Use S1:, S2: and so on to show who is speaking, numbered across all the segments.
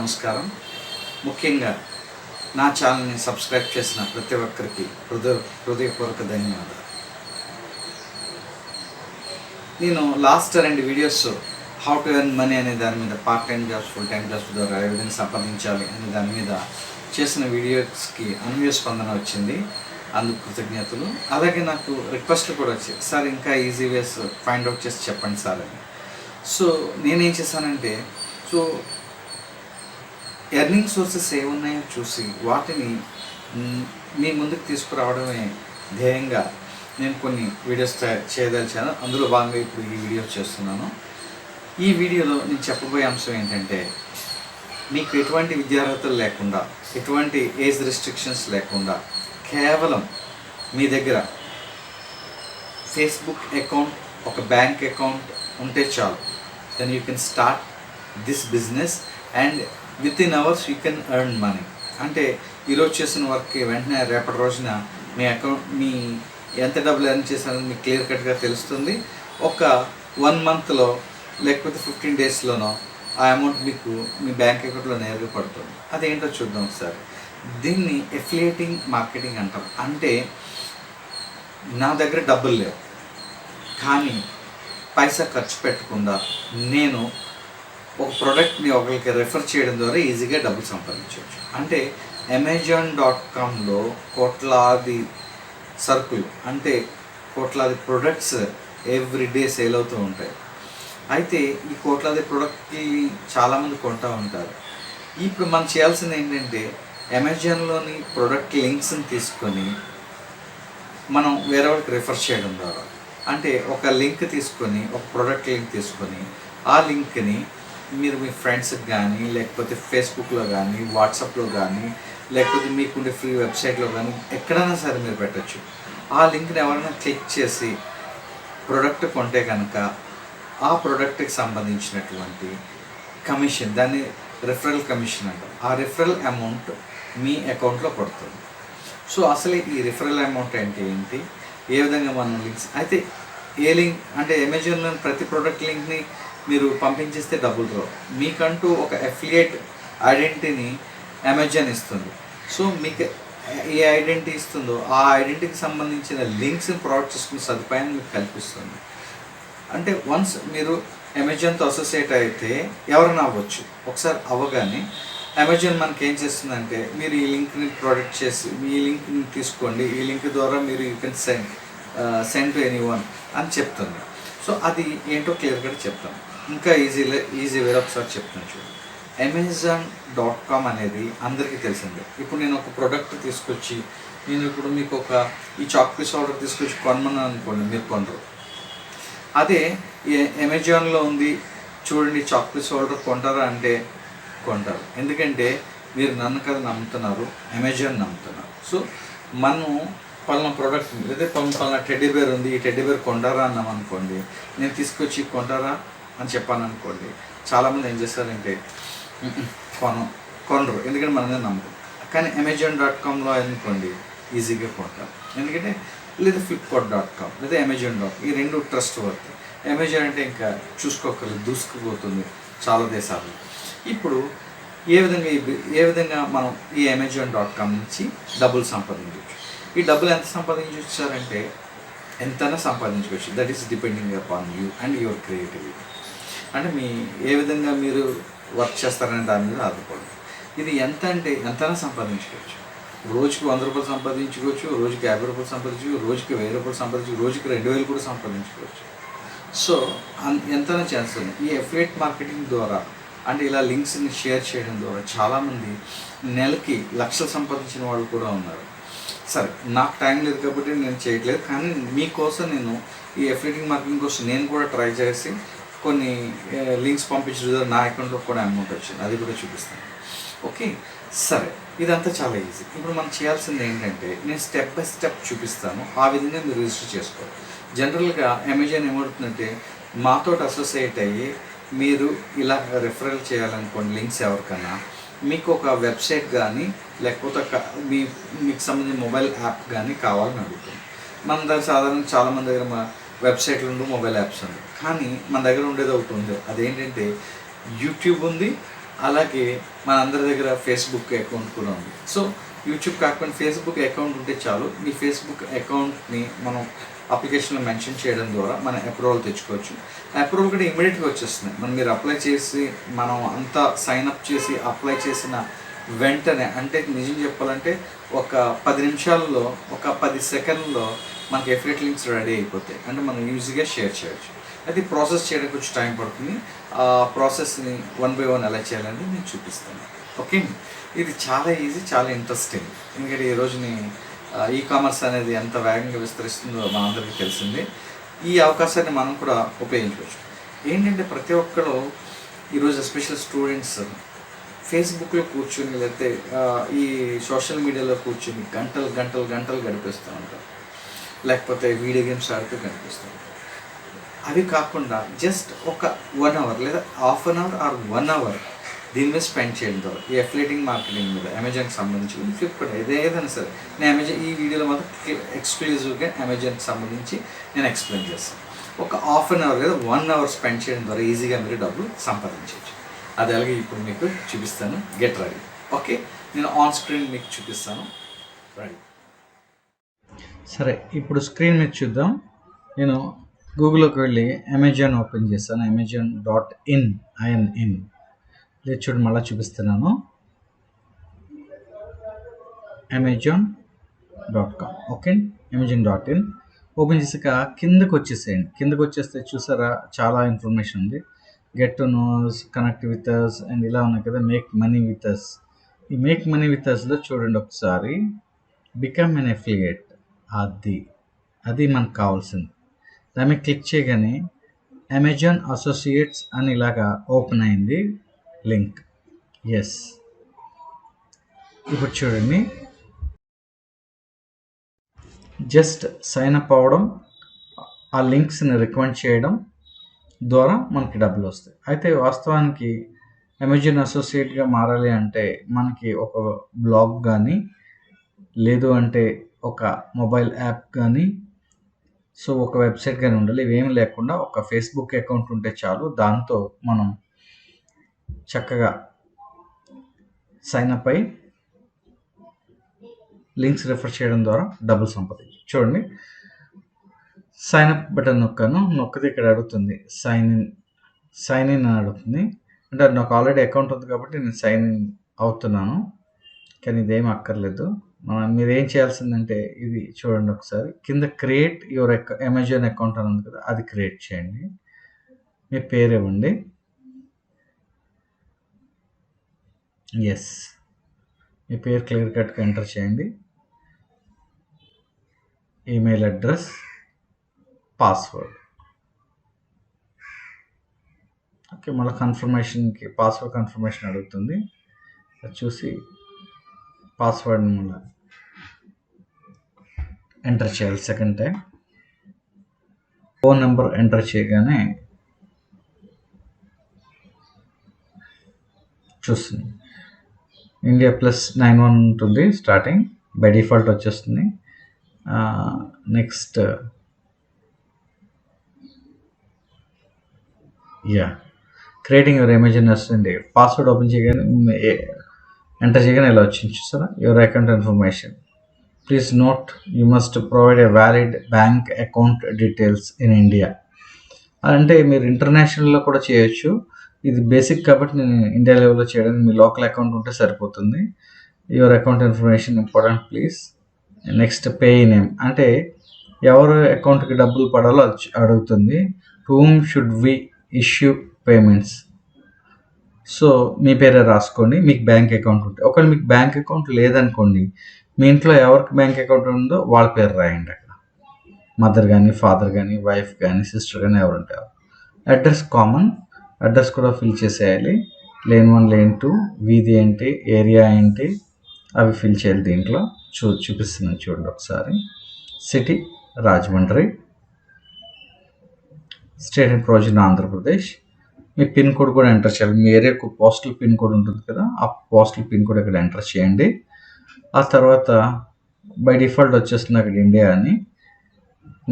S1: నమస్కారం. ముఖ్యంగా నా ఛానల్ని సబ్స్క్రైబ్ చేసిన ప్రతి ఒక్కరికి హృదయపూర్వక ధన్యవాదాలు. నేను last 2 videos how to earn money అనే దాని మీద, part time jobs, full time jobs ద్వారా ఏ విధంగా సంపాదించాలి అనే దాని మీద చేసిన వీడియోస్కి అనూహ్య స్పందన వచ్చింది. అందుకు కృతజ్ఞతలు. అలాగే నాకు రిక్వెస్ట్లు కూడా వచ్చాయి, సార్ ఇంకా ఈజీ వేస్ ఫైండ్ అవుట్ చేసి చెప్పండి సార్ అని. సో నేనేం చేశానంటే, ఎర్నింగ్ సోర్సెస్ ఏమున్నాయో చూసి వాటిని మీ ముందుకు తీసుకురావడమే ధ్యేయంగా నేను కొన్ని వీడియోస్ చేయదలిచాను. అందులో భాగంగా ఇప్పుడు ఈ వీడియో చేస్తున్నాను. ఈ వీడియోలో నేను చెప్పబోయే అంశం ఏంటంటే, మీకు ఎటువంటి విద్యార్హతలు లేకుండా, ఎటువంటి ఏజ్ రెస్ట్రిక్షన్స్ లేకుండా, కేవలం మీ దగ్గర ఫేస్బుక్ అకౌంట్, ఒక బ్యాంక్ అకౌంట్ ఉంటే చాలు. Then you can start this business and within hours you can earn money. అంటే ఈరోజు చేసిన వర్క్కి వెంటనే రేపటి రోజున మీ ఎంత డబ్బులు ఎర్న్ చేశారని మీకు క్లియర్ కట్గా తెలుస్తుంది. ఒక 1 మంత్లో లేకపోతే 15 డేస్లోనో ఆ అమౌంట్ మీకు మీ బ్యాంక్ అకౌంట్లో నేరుగా పడుతుంది. అదేంటో చూద్దాం ఒకసారి. దీన్ని ఎఫిలియేటింగ్ మార్కెటింగ్ అంటాం. అంటే నా దగ్గర డబ్బులు లేవు, కానీ పైసా ఖర్చు పెట్టకుండా నేను ఒక ప్రోడక్ట్ని ఒకరికి రెఫర్ చేయడం ద్వారా ఈజీగా డబ్బులు సంపాదించవచ్చు. అంటే Amazon.comలో కోట్లాది సరుకులు, అంటే కోట్లాది ప్రొడక్ట్స్ ఎవ్రీడే సేల్ అవుతూ ఉంటాయి. అయితే ఈ కోట్లాది ప్రోడక్ట్కి చాలామంది కొంటూ ఉంటారు. ఇప్పుడు మనం చేయాల్సింది ఏంటంటే, అమెజాన్లోని ప్రోడక్ట్ లింక్స్ని తీసుకొని మనం వేరే వాళ్ళకి రెఫర్ చేయడం ద్వారా, అంటే ఒక లింక్ తీసుకొని, ఒక ప్రోడక్ట్ లింక్ తీసుకొని ఆ లింక్ని మీరు మీ ఫ్రెండ్స్కి కానీ, లేకపోతే ఫేస్బుక్లో కానీ, వాట్సాప్లో కానీ, లేకపోతే మీకుండే ఫ్రీ వెబ్సైట్లో కానీ ఎక్కడైనా సరే మీరు పెట్టచ్చు. ఆ లింక్ని ఎవరైనా క్లిక్ చేసి ప్రోడక్ట్ కొంటే కనుక ఆ ప్రోడక్ట్కి సంబంధించినటువంటి కమిషన్, దాన్ని రిఫరల్ కమిషన్ అంటారు. ఆ రిఫరల్ అమౌంట్ మీ అకౌంట్లో పడుతుంది. సో అసలు ఈ రిఫరల్ అమౌంట్ అంటే ఏంటి, ఏ విధంగా మనం లింక్స్ అయితే, ఏ లింక్ అంటే అమెజాన్లో ప్రతి ప్రోడక్ట్ లింక్ని మీరు పంపించేస్తే డబ్బులు రావు. మీకంటూ ఒక అఫిలియేట్ ఐడెంటిటీని అమెజాన్ ఇస్తుంది. సో మీకు ఏ ఐడెంటిటీ ఇస్తుందో ఆ ఐడెంటిటీకి సంబంధించిన లింక్స్ని ప్రొవైడ్ చేసుకునే సదుపాయాన్ని మీకు కల్పిస్తుంది. అంటే వన్స్ మీరు అమెజాన్తో అసోసియేట్ అయితే ఎవరైనా అవ్వచ్చు. ఒకసారి అవ్వగానే అమెజాన్ మనకి ఏం చేస్తుందంటే, మీరు ఈ లింక్ని ప్రొడక్ట్ చేసి ఈ లింక్ని తీసుకోండి, ఈ లింక్ ద్వారా మీరు you can send to anyone అని చెప్తుంది. సో అది ఏంటో క్లియర్గా చెప్తాను. ఇంకా ఈజీ వేరే ఒకసారి చెప్తాను చూడండి. Amazon.com అనేది అందరికీ తెలిసిందే. ఇప్పుడు నేను ఒక ప్రోడక్ట్ తీసుకొచ్చి, నేను ఇప్పుడు మీకు ఈ చాక్ పీస్ ఆర్డర్ తీసుకొచ్చి కొనమని అనుకోండి, మీరు కొనరు. అదే అమెజాన్లో ఉంది చూడండి, చాక్ పీస్ ఆర్డర్ కొంటారా అంటే కొంటారు. ఎందుకంటే మీరు నన్ను కదా నమ్ముతున్నారు, అమెజాన్ నమ్ముతున్నారు. సో మనం పలానా ప్రోడక్ట్, లేదా పలానా టెడ్డీ బేర్ ఉంది, ఈ టెడ్డీ బేర్ కొంటారా అన్నాం అనుకోండి, నేను తీసుకొచ్చి కొంటారా అని చెప్పాను అనుకోండి, చాలామంది ఏం చేస్తారంటే కొనరు, ఎందుకంటే మనమే నమ్మకం. కానీ Amazon.comలో అనుకోండి ఈజీగా కొంటారు. ఎందుకంటే లేదా Flipkart.com లేదా Amazon.com, ఈ 2 ట్రస్ట్ వర్త్. అమెజాన్ అంటే ఇంకా చూసుకోకర్లేదు, దూసుకుపోతుంది చాలా దేశాలు. ఇప్పుడు ఏ విధంగా మనం ఈ Amazon.com నుంచి డబ్బులు సంపాదించవచ్చు. ఈ డబ్బులు ఎంత సంపాదించారంటే ఎంతైనా సంపాదించుకోవచ్చు. That is depending upon you and your creativity. అంటే ఏ విధంగా మీరు వర్క్ చేస్తారనే దాని మీద ఆధారపడదు. ఇది ఎంత అంటే ఎంతైనా సంపాదించుకోవచ్చు. రోజుకి 100 రూపాయలు సంపాదించుకోవచ్చు, రోజుకి 50 రూపాయలు సంపాదించుకోవచ్చు, రోజుకి 1000 రూపాయలు సంపాదించుకోవచ్చు, రోజుకి 2000 కూడా సంపాదించుకోవచ్చు. సో ఎంతైనా చేస్తుంది. ఈ అఫిలియేట్ మార్కెటింగ్ ద్వారా, అంటే ఇలా లింక్స్ని షేర్ చేయడం ద్వారా చాలామంది నెలకి లక్షలు సంపాదించిన వాళ్ళు కూడా ఉన్నారు. సరే, నాకు టైం లేదు కాబట్టి నేను చేయట్లేదు, కానీ మీకోసం నేను ఈ అఫిలియేటింగ్ మార్కెటింగ్ కోసం నేను కూడా ట్రై చేసి కొన్ని లింక్స్ పంపించడం ద్వారా నా అకౌంట్లో కూడా అమౌంట్ వచ్చింది. అది కూడా చూపిస్తాను. ఓకే, సరే, ఇదంతా చాలా ఈజీ. ఇప్పుడు మనం చేయాల్సింది ఏంటంటే, నేను స్టెప్ బై స్టెప్ చూపిస్తాను. ఆ విధంగా మీరు రిజిస్టర్ చేసుకోవాలి. జనరల్గా అమెజాన్ ఏమవుతుందంటే, మాతో అసోసియేట్ అయ్యి మీరు ఇలా రెఫరల్ చేయాలనుకోండి లింక్స్ ఎవరికన్నా, మీకు ఒక వెబ్సైట్ కానీ లేకపోతే మీకు సంబంధించిన మొబైల్ యాప్ కానీ కావాలని అడుగుతుంది. మన దగ్గర సాధారణంగా చాలామంది దగ్గర వెబ్సైట్లు ఉండు, మొబైల్ యాప్స్ ఉంది. కానీ మన దగ్గర ఉండేది ఒకటి ఉంది, అదేంటంటే యూట్యూబ్ ఉంది, అలాగే మనందరి దగ్గర ఫేస్బుక్ అకౌంట్ కూడా ఉంది. సో యూట్యూబ్ కాకపోయినా ఫేస్బుక్ అకౌంట్ ఉంటే చాలు. ఈ ఫేస్బుక్ అకౌంట్ని మనం అప్లికేషన్లో మెన్షన్ చేయడం ద్వారా మనం అప్రూవల్ తెచ్చుకోవచ్చు. అప్రూవల్ కూడా ఇమీడియట్గా వచ్చేస్తుంది. మీరు అప్లై చేసి మనం అంతా సైన్అప్ చేసి అప్లై చేసిన వెంటనే, అంటే నిజం చెప్పాలంటే ఒక 10 నిమిషాల్లో, ఒక 10 సెకండ్లో మనకి ఎఫిలియేట్ లింక్స్ రెడీ అయిపోతాయి. అంటే మనం ఈజీగా షేర్ చేయొచ్చు. అయితే ప్రాసెస్ చేయడానికి కొంచెం టైం పడుతుంది. ఆ ప్రాసెస్ని 1 by 1 ఎలా చేయాలని నేను చూపిస్తాను. ఓకే, ఇది చాలా ఈజీ, చాలా ఇంట్రెస్టింగ్. ఎందుకంటే ఈ రోజుని ఈ కామర్స్ అనేది ఎంత వేగంగా విస్తరిస్తుందో మనందరికీ తెలిసిందే. ఈ అవకాశాన్ని మనం కూడా ఉపయోగించవచ్చు. ఏంటంటే ప్రతి ఒక్కరు ఈరోజు ఎస్పెషల్ స్టూడెంట్స్ ఫేస్బుక్లో కూర్చొని, లేకపోతే ఈ సోషల్ మీడియాలో కూర్చొని గంటలు గంటలు గంటలు గడిపిస్తూ ఉంటారు, లేకపోతే వీడియో గేమ్స్ ఆడుతూ గడిపిస్తూ ఉంటారు. అవి కాకుండా జస్ట్ ఒక 1 hour లేదా half an hour or 1 hour దీని మీద స్పెండ్ చేయడం ద్వారా ఈ అఫిలియేటింగ్ మార్కెటింగ్ మీద అమెజాన్కి సంబంధించి, ఫ్లిప్కార్ట్ ఏదైనా సరే, నేను ఈ వీడియోలో మాత్రం ఎక్స్క్లూజివ్గా అమెజాన్కి సంబంధించి నేను ఎక్స్ప్లెయిన్ చేస్తాను. ఒక హాఫ్ అన్ అవర్ లేదా 1 hour స్పెండ్ చేయడం ద్వారా ఈజీగా మీరు డబ్బులు సంపాదించవచ్చు. అది అలాగే ఇప్పుడు మీకు చూపిస్తాను. Get ready. ఓకే, నేను ఆన్ స్క్రీన్ మీకు చూపిస్తాను. రెడీ. సరే, ఇప్పుడు స్క్రీన్ మీద చూద్దాం. నేను గూగుల్లోకి వెళ్ళి అమెజాన్ ఓపెన్ చేస్తాను. amazon.in లేదు, చూడండి మళ్ళీ చూపిస్తున్నాను. amazon.com. ఓకే, amazon.in ఓపెన్ చేసాక కిందకు వచ్చేసేయండి. కిందకు వచ్చేస్తే చూసారా, చాలా ఇన్ఫర్మేషన్ ఉంది. Get to knows, connect with us and ఇలా ఉన్నాయి కదా. Make money with us. ఈ మేక్ మనీ విత్ అస్లో చూడండి ఒకసారి, బికమ్ ఎన్ అఫిలియేట్. అది మనకు కావాల్సింది. దాన్ని క్లిక్ చేయగానే అమెజాన్ అసోసియేట్స్ అని ఇలాగా ఓపెన్ అయింది లింక్. ఎస్, ఇప్పుడు చూడండి, జస్ట్ సైన్ అప్ అవ్వడం, ఆ లింక్స్ని రికమెండ్ చేయడం ద్వారా మనకి డబ్బులు వస్తాయి. అయితే వాస్తవానికి అమెజాన్ అసోసియేట్గా మారాలి అంటే మనకి ఒక బ్లాగ్ కానీ, లేదు అంటే ఒక మొబైల్ యాప్ కానీ, సో ఒక వెబ్సైట్ కానీ ఉండాలి. ఇవేమి లేకుండా ఒక ఫేస్బుక్ అకౌంట్ ఉంటే చాలు. దాంతో మనం చక్కగా సైన్ అప్ అయి లింక్స్ రిఫర్ చేయడం ద్వారా డబ్బులు సంపాదించు. చూడండి, సైన్ అప్ బటన్ నొక్కితే ఇక్కడ అడుగుతుంది సైన్ ఇన్ అని అడుగుతుంది. అంటే నాకు ఆల్రెడీ అకౌంట్ ఉంది కాబట్టి నేను సైన్ ఇన్ అవుతున్నాను, కానీ ఇదేం అక్కర్లేదు. మీరు ఏం చేయాల్సిందంటే ఇది చూడండి ఒకసారి, కింద క్రియేట్ యువర్ అమెజాన్ అకౌంట్ అని ఉంది కదా, అది క్రియేట్ చేయండి. మీ పేరు ఇవ్వండి. ఎస్, మీ పేరు క్లియర్ కట్గా ఎంటర్ చేయండి. Email address, password. ఓకే, మళ్ళీ కన్ఫర్మేషన్కి పాస్వర్డ్ కన్ఫర్మేషన్ అడుగుతుంది. అది చూసి పాస్వర్డ్ని మళ్ళీ ఎంటర్ చేయాలి second time. Phone number enter చేయగానే చూస్తుంది India +91 ఉంటుంది స్టార్టింగ్, బై డిఫాల్ట్ వచ్చేస్తుంది. Next creating your Amazon account. Password open చేయగానే ఎంటర్ చేయగానే ఇలా వచ్చింది చూసారా, your account information. Please note you must provide a valid bank account details in India. అంటే మీరు ఇంటర్నేషనల్లో కూడా చేయొచ్చు. ఇది బేసిక్ కాబట్టి నేను ఇండియా లెవెల్లో చేయడానికి మీ లోకల్ అకౌంట్ ఉంటే సరిపోతుంది. Your account information important please. Next pay name, అంటే ఎవరు అకౌంట్కి డబ్బులు పడాలో అది అడుగుతుంది. To whom should we issue payments. So మీ పేరే రాసుకోండి మీకు బ్యాంక్ అకౌంట్ ఉంటే. ఒకవేళ మీకు బ్యాంక్ అకౌంట్ లేదనుకోండి, మీ ఇంట్లో ఎవరికి బ్యాంక్ అకౌంట్ ఉందో వాళ్ళ పేరు రాయండి అక్కడ. మదర్ కానీ, ఫాదర్ కానీ, వైఫ్ కానీ, సిస్టర్ కానీ ఎవరు ఉంటారు. అడ్రస్ కామన్, అడ్రస్ కూడా ఫిల్ చేసేయాలి. లేన్ 1, లేన్ 2, వీధి ఏంటి, ఏరియా ఏంటి, అవి ఫిల్ చేయాలి. దీంట్లో చూపిస్తున్నాను చూడండి ఒకసారి. City Rajahmundry, state and provision Andhra Pradesh. Me pin code కూడా ఎంటర్ చేయాలి. మీ ఏరియాకు పోస్టల్ పిన్ కోడ్ ఉంటుంది కదా, ఆ పోస్టల్ పిన్ కోడ్ ఇక్కడ ఎంటర్ చేయండి. ఆ తర్వాత బై డిఫాల్ట్ వచ్చేస్తుంది అక్కడ ఇండియా అని.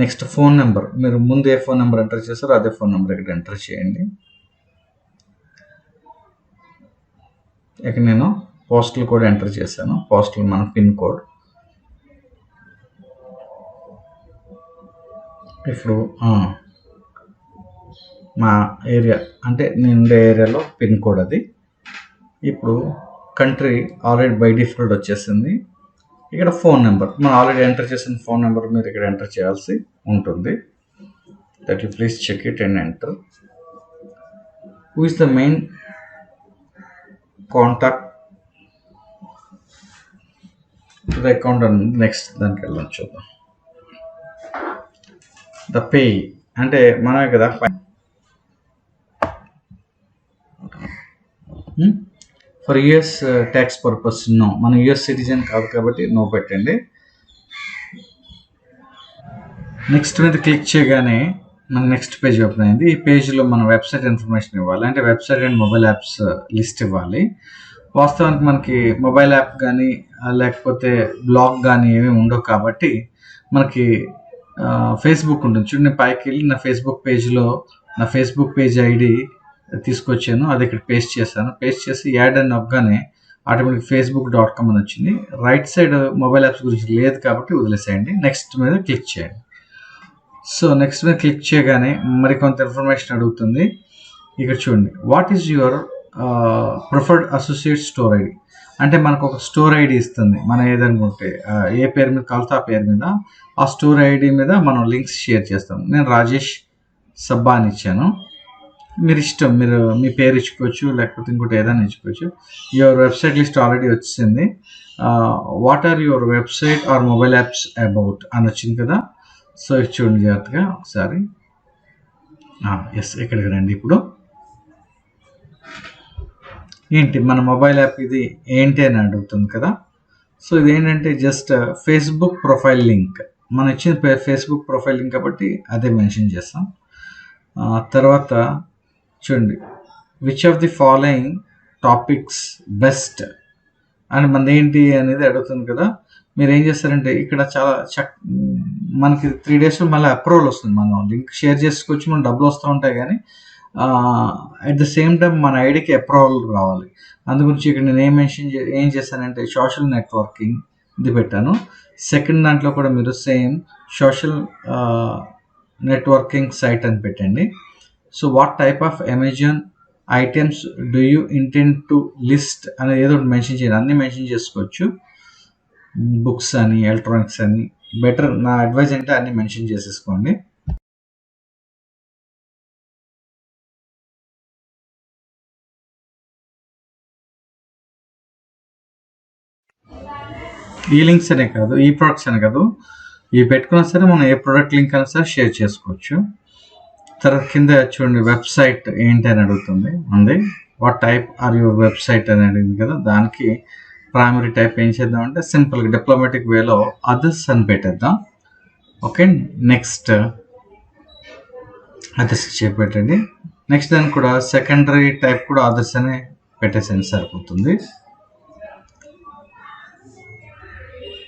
S1: నెక్స్ట్ ఫోన్ నెంబర్, మీరు ముందు ఏ ఫోన్ నెంబర్ ఎంటర్ చేస్తారో అదే ఫోన్ నెంబర్ ఇక్కడ ఎంటర్ చేయండి. ఇక్కడ నేను పోస్టల్ కోడ్ ఎంటర్ చేశాను. పోస్టల్ మన పిన్ కోడ్. ఇప్పుడు మా ఏరియా అంటే నేను ఉండే ఏరియాలో పిన్ కోడ్ అది. ఇప్పుడు కంట్రీ ఆల్రెడీ బై డిఫాల్ట్ వచ్చేసింది. ఇక్కడ ఫోన్ నెంబర్ మనం ఆల్రెడీ ఎంటర్ చేసిన ఫోన్ నెంబర్ మీరు ఇక్కడ ఎంటర్ చేయాల్సి ఉంటుంది. That you please check it and enter. Who is the main contact to the account అని నెక్స్ట్ దానికి వెళ్ళాలి చూద్దాం. ద పే అంటే మనమే కదా. For US tax purpose no, మన యుఎస్ సిటిజన్ కాదు కాబట్టి నో పెట్టండి. నెక్స్ట్ మీద క్లిక్ చేయగానే మన నెక్స్ట్ పేజ్ ఓపెన్ అయింది. ఈ పేజ్లో మన వెబ్సైట్ ఇన్ఫర్మేషన్ ఇవ్వాలి, అంటే website and mobile apps list ఇవ్వాలి. వాస్తవానికి మనకి మొబైల్ యాప్ కానీ లేకపోతే బ్లాగ్ కానీ ఏమీ ఉండవు కాబట్టి మనకి ఫేస్బుక్ ఉంటుంది. చూడండి పైకి వెళ్ళి నా ఫేస్బుక్ పేజ్లో నా ఫేస్బుక్ పేజ్ ఐడి తీసుకొచ్చాను, అది ఇక్కడ పేస్ట్ చేశాను. పేస్ట్ చేసి యాడ్ అని నొక్కగానే ఆటోమేటిక్ facebook.com అని వచ్చింది. రైట్ సైడ్ మొబైల్ యాప్స్ గురించి లేదు కాబట్టి వదిలేసేయండి. నెక్స్ట్ మీద క్లిక్ చేయండి. సో నెక్స్ట్ మీద క్లిక్ చేయగానే మరి కొంత ఇన్ఫర్మేషన్ అడుగుతుంది. ఇక్కడ చూడండి, what is your preferred associate store ID, అంటే మనకు ఒక స్టోర్ ఐడి ఇస్తుంది. మనం ఏదనుకుంటే ఏ పేరు మీద కలితే ఆ పేరు మీద ఆ స్టోర్ ఐడి మీద మనం లింక్స్ షేర్ చేస్తాం. నేను రాజేష్ సబ్బా అని ఇచ్చాను. మీరు ఇష్టం, మీరు మీ పేరు ఇచ్చుకోవచ్చు లేకపోతే ఇంకోటి ఏదైనా ఇచ్చుకోవచ్చు. యువర్ వెబ్సైట్ లిస్ట్ ఆల్రెడీ వచ్చింది. What are your website or mobile apps about అని వచ్చింది కదా. సో ఇది చూడండి జాగ్రత్తగా ఒకసారి. ఎస్, ఇక్కడికి రండి. ఇప్పుడు ఏంటి మన మొబైల్ యాప్ ఇది ఏంటి అని అడుగుతుంది కదా. సో ఇది ఏంటంటే జస్ట్ ఫేస్బుక్ ప్రొఫైల్ లింక్. మనం ఇచ్చిన ఫేస్బుక్ ప్రొఫైల్ లింక్ కాబట్టి అదే మెన్షన్ చేస్తాం. తర్వాత చూడండి, which of the following topics best అని మనది ఏంటి అనేది అడుగుతుంది కదా. మీరు ఏం చేస్తారంటే ఇక్కడ చాలా మనకి 3 daysలో మళ్ళీ అప్రూవల్ వస్తుంది. మనం లింక్ షేర్ చేసుకోవచ్చు, మన డబ్బులు వస్తూ ఉంటాయి, కానీ అట్ ద సేమ్ టైం మన ఐడికి అప్రూవల్ రావాలి. అందుగురించి ఇక్కడ నేను ఏం చేశానంటే సోషల్ నెట్వర్కింగ్ ఇది పెట్టాను. సెకండ్ దాంట్లో కూడా మీరు సేమ్ సోషల్ నెట్వర్కింగ్ సైట్ అని పెట్టండి. So what type of Amazon items do you intend to list అనేది ఏదో ఒకటి మెన్షన్ చేయండి. అన్నీ మెన్షన్ చేసుకోవచ్చు, బుక్స్ అని ఎలక్ట్రానిక్స్ అని. బెటర్ నా అడ్వైజ్ అంటే అన్నీ మెన్షన్ చేసేసుకోండి. ఈ లింక్స్ అనే కాదు, ఈ ప్రొడక్ట్స్ అనే కాదు, ఇవి పెట్టుకున్నా సరే మనం ఏ ప్రొడక్ట్ లింక్ అయినా సరే షేర్ చేసుకోవచ్చు. తర్వాత కింద చూడండి, వెబ్సైట్ ఏంటి అని అడుగుతుంది. ఉంది what type are your website అని అడిగింది కదా. దానికి ప్రైమరీ టైప్ ఏం చేద్దామంటే సింపుల్గా డిప్లొమాటిక్ వేలో అదర్స్ అని పెట్టేద్దాం. ఓకే, నెక్స్ట్ అదర్స్ పెట్టండి. నెక్స్ట్ దానికి కూడా సెకండరీ టైప్ కూడా అదర్స్ అని పెట్టేసండి, సరిపోతుంది.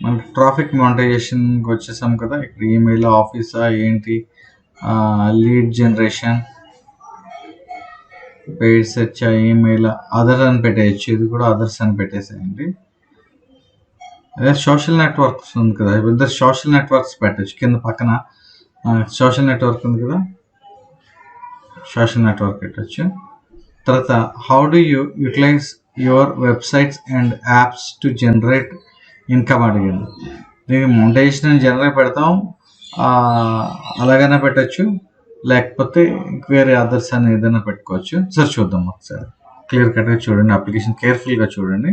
S1: మనకి ట్రాఫిక్ మానిటైజేషన్కి వచ్చేసాం కదా. ఇక్కడ ఈమెయిల్, ఆఫీసా ఏంటి, lead generation, paid search, email, other అని పెట్టేయచ్చు. ఇది కూడా అదర్స్ అని పెట్టేసేయండి. అదే సోషల్ నెట్వర్క్స్ ఉంది కదా, ఇద్దరు సోషల్ నెట్వర్క్స్ పెట్టచ్చు. కింద పక్కన సోషల్ నెట్వర్క్ ఉంది కదా, సోషల్ నెట్వర్క్ పెట్టచ్చు. తర్వాత how do you utilise your websites and apps to generate income అడిగింది. దీనికి మోనిటైజేషన్ జనరేట్ పెడతాం, అలాగైనా పెట్టచ్చు, లేకపోతే వేరే అదర్స్ అని ఏదైనా పెట్టుకోవచ్చు. సరే చూద్దాం ఒకసారి క్లియర్ కట్గా చూడండి, అప్లికేషన్ కేర్ఫుల్గా చూడండి.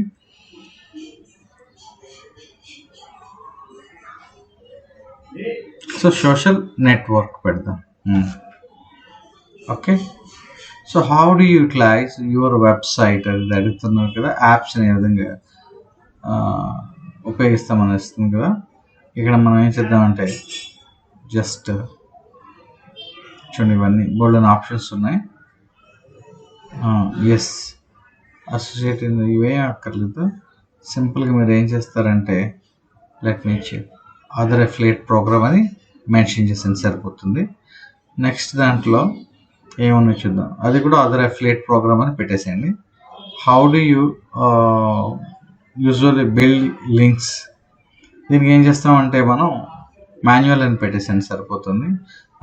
S1: సో సోషల్ నెట్వర్క్ పెడదాం. Okay, so how do utilise your website అది అడుగుతున్నాం కదా. యాప్స్ అనే విధంగా ఉపయోగిస్తామని వస్తుంది కదా. ఇక్కడ మనం ఏం చేద్దామంటే జస్ట్ చూడండి, ఇవన్నీ బోల్డెన్ ఆప్షన్స్ ఉన్నాయి. ఎస్, అసోసియేట్ ఇవేం అక్కర్లేదు. సింపుల్గా మీరు ఏం చేస్తారంటే let me check other affiliate program అని మెన్షన్ చేసింది, సరిపోతుంది. నెక్స్ట్ దాంట్లో ఏమన్నా చూద్దాం, అది కూడా అదర్ అఫిలియేట్ ప్రోగ్రామ్ అని పెట్టేసేయండి. How do you usually build links? దీనికి ఏం చేస్తామంటే మనం మాన్యువల్ అని పెట్టేసండి సరిపోతుంది.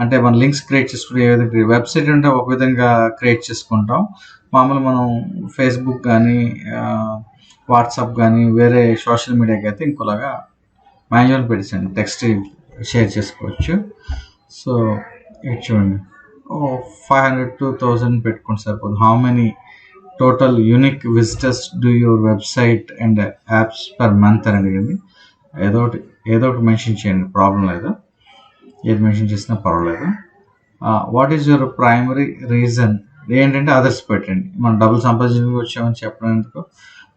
S1: అంటే మనం లింక్స్ క్రియేట్ చేసుకుంటే ఏ విధంగా వెబ్సైట్ ఉంటే ఒక విధంగా క్రియేట్ చేసుకుంటాం. మామూలు మనం ఫేస్బుక్ కానీ వాట్సాప్ కానీ వేరే సోషల్ మీడియాకి అయితే ఇంకోలాగా మాన్యువల్ పెట్టేసండి, టెక్స్ట్ షేర్ చేసుకోవచ్చు. సో ఇది చూడండి, 500 to 1000 పెట్టుకుంటే సరిపోతుంది. How many total unique visitors do your website and apps per month అని అడిగింది. ఏదో ఒకటి మెన్షన్ చేయండి, ప్రాబ్లం లేదు, ఏది మెన్షన్ చేసినా పర్వాలేదు. What is your primary reason? ఏంటంటే అదర్స్ పెట్టండి, మనం డబ్బులు సంపాదించడానికి వచ్చామని చెప్పడానికి.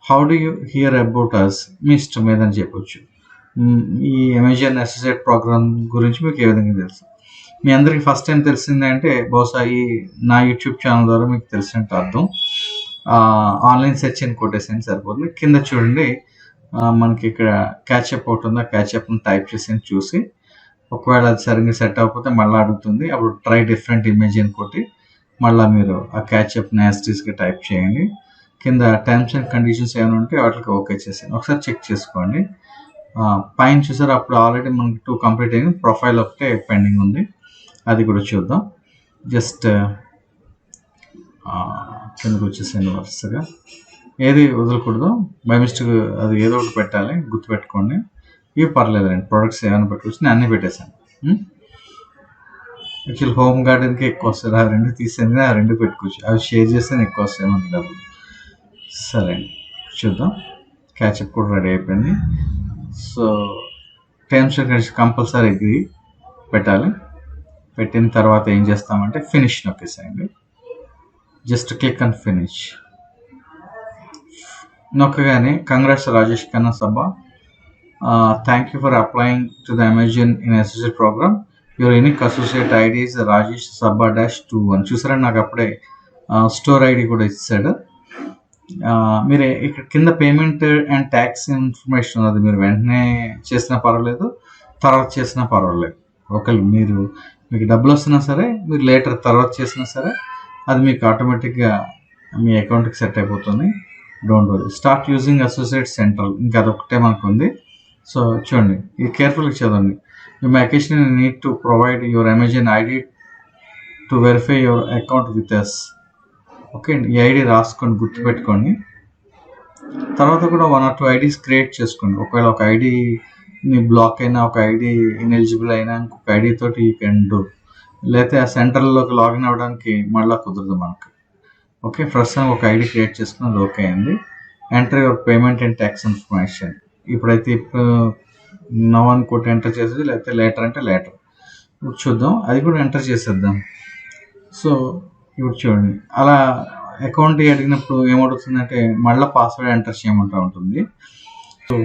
S1: How do you hear about us? మీ ఇష్టం ఏదని చెప్పొచ్చు. ఈ అమెజాన్ అసోసియేట్ ప్రోగ్రామ్ గురించి మీకు ఏ విధంగా తెలుసు? మీ అందరికి ఫస్ట్ టైం తెలిసిందంటే బహుశా ఈ నా యూట్యూబ్ ఛానల్ ద్వారా మీకు తెలిసినట్టు అర్థం. ఆన్లైన్ సెర్చ్ అని కొట్టేసేయండి సరిపోతుంది. కింద చూడండి, మనకి ఇక్కడ క్యాచ్అప్ ఒకటి ఉంది, ఆ క్యాచ్అప్ని టైప్ చేసి చూసి ఒకవేళ అది సరిగ్గా సెట్ అవ్వకపోతే మళ్ళీ అడుగుతుంది, అప్పుడు ట్రై డిఫరెంట్ ఇమేజ్ అని కొట్టి మళ్ళీ మీరు ఆ క్యాచ్అప్ని యాస్టీస్గా టైప్ చేయండి. కింద టర్మ్స్ అండ్ కండిషన్స్ ఏమైనా ఉంటే వాటికి ఓకే చేసేయండి. ఒకసారి చెక్ చేసుకోండి. పైన చూసారు, అప్పుడు ఆల్రెడీ మనకి 2 కంప్లీట్ అయింది, ప్రొఫైల్ ఒకటే పెండింగ్ ఉంది, అది కూడా చూద్దాం. జస్ట్ కిందకు వచ్చేసేయండి వరుసగా, ఏది వదలకూడదు, బై మిస్టేక్ అది ఏదో ఒకటి పెట్టాలి, గుర్తుపెట్టుకోండి. ఇవి పర్లేదండి, ప్రొడక్ట్స్ ఏమైనా పెట్టుకోవచ్చు, నేను అన్నీ పెట్టేశాను. యాక్చువల్ హోమ్ గార్డెన్కి ఎక్కువ వస్తుంది, ఆ 2 తీసేయండి, ఆ 2 పెట్టుకోవచ్చు, అవి షేర్ చేస్తే ఎక్కువ వస్తాయి మనకి డబ్బులు. సరే అండి, చూద్దాం. క్యాచ్అప్ కూడా రెడీ అయిపోయింది. So terms and conditions compulsory agree పెట్టాలి. పెట్టిన తర్వాత ఏం చేస్తామంటే ఫినిష్ నొక్కేసేయండి. జస్ట్ క్లిక్ అండ్ ఫినిష్ నొక్కగానే congrats Rajesh Khanna Sabba, thank you for applying to the Amazon in associate program, your unique associate ID is Rajesh Sabba -2 చూసారండి, నాకు అప్పుడే స్టోర్ ఐడి కూడా ఇచ్చాడు. మీరు ఇక్కడ కింద పేమెంట్ అండ్ ట్యాక్స్ ఇన్ఫర్మేషన్ ఉన్నది, మీరు వెంటనే చేసినా పర్వాలేదు, తర్వాత చేసినా పర్వాలేదు. ఒకవేళ మీకు డబ్బులు వస్తున్నా సరే, మీరు లేటర్ తర్వాత చేసినా సరే, అది మీకు ఆటోమేటిక్గా మీ అకౌంట్కి సెట్ అయిపోతుంది. Don't worry. Start using associate central, ఇంకా అదొకటే మనకు ఉంది. సో చూడండి, ఇది కేర్ఫుల్గా చదవండి. You may occasionally need to provide your Amazon ID to verify your account with us. Okay అండి, ఈ ఐడి రాసుకొని గుర్తుపెట్టుకోండి. తర్వాత కూడా 1 or 2 ఐడీస్ క్రియేట్ చేసుకోండి. ఒకవేళ ఒక ఐడిని బ్లాక్ అయినా, ఒక ఐడి ఇన్ఎలిజిబుల్ అయినా, ఇంకొక ఐడి తోటి యూ కెన్ డూ. లేకపోతే ఆ సెంటర్లోకి లాగిన్ అవ్వడానికి మళ్ళీ కుదరదు మనకు. ఓకే, ప్రస్తుతం ఒక ఐడి క్రియేట్ చేసుకున్నది ఓకే అయింది. Enter your payment and tax information. ఇప్పుడైతే నవ్ అనుకుంటే ఎంటర్ చేసేది, లేకపోతే లేటర్ అంటే లేటర్. ఇప్పుడు చూద్దాం, అది కూడా ఎంటర్ చేసేద్దాం. సో ఇప్పుడు చూడండి, అలా అకౌంట్ అడిగినప్పుడు ఏమవుతుందంటే మళ్ళీ పాస్వర్డ్ ఎంటర్ చేయమంటూ ఉంటుంది. సో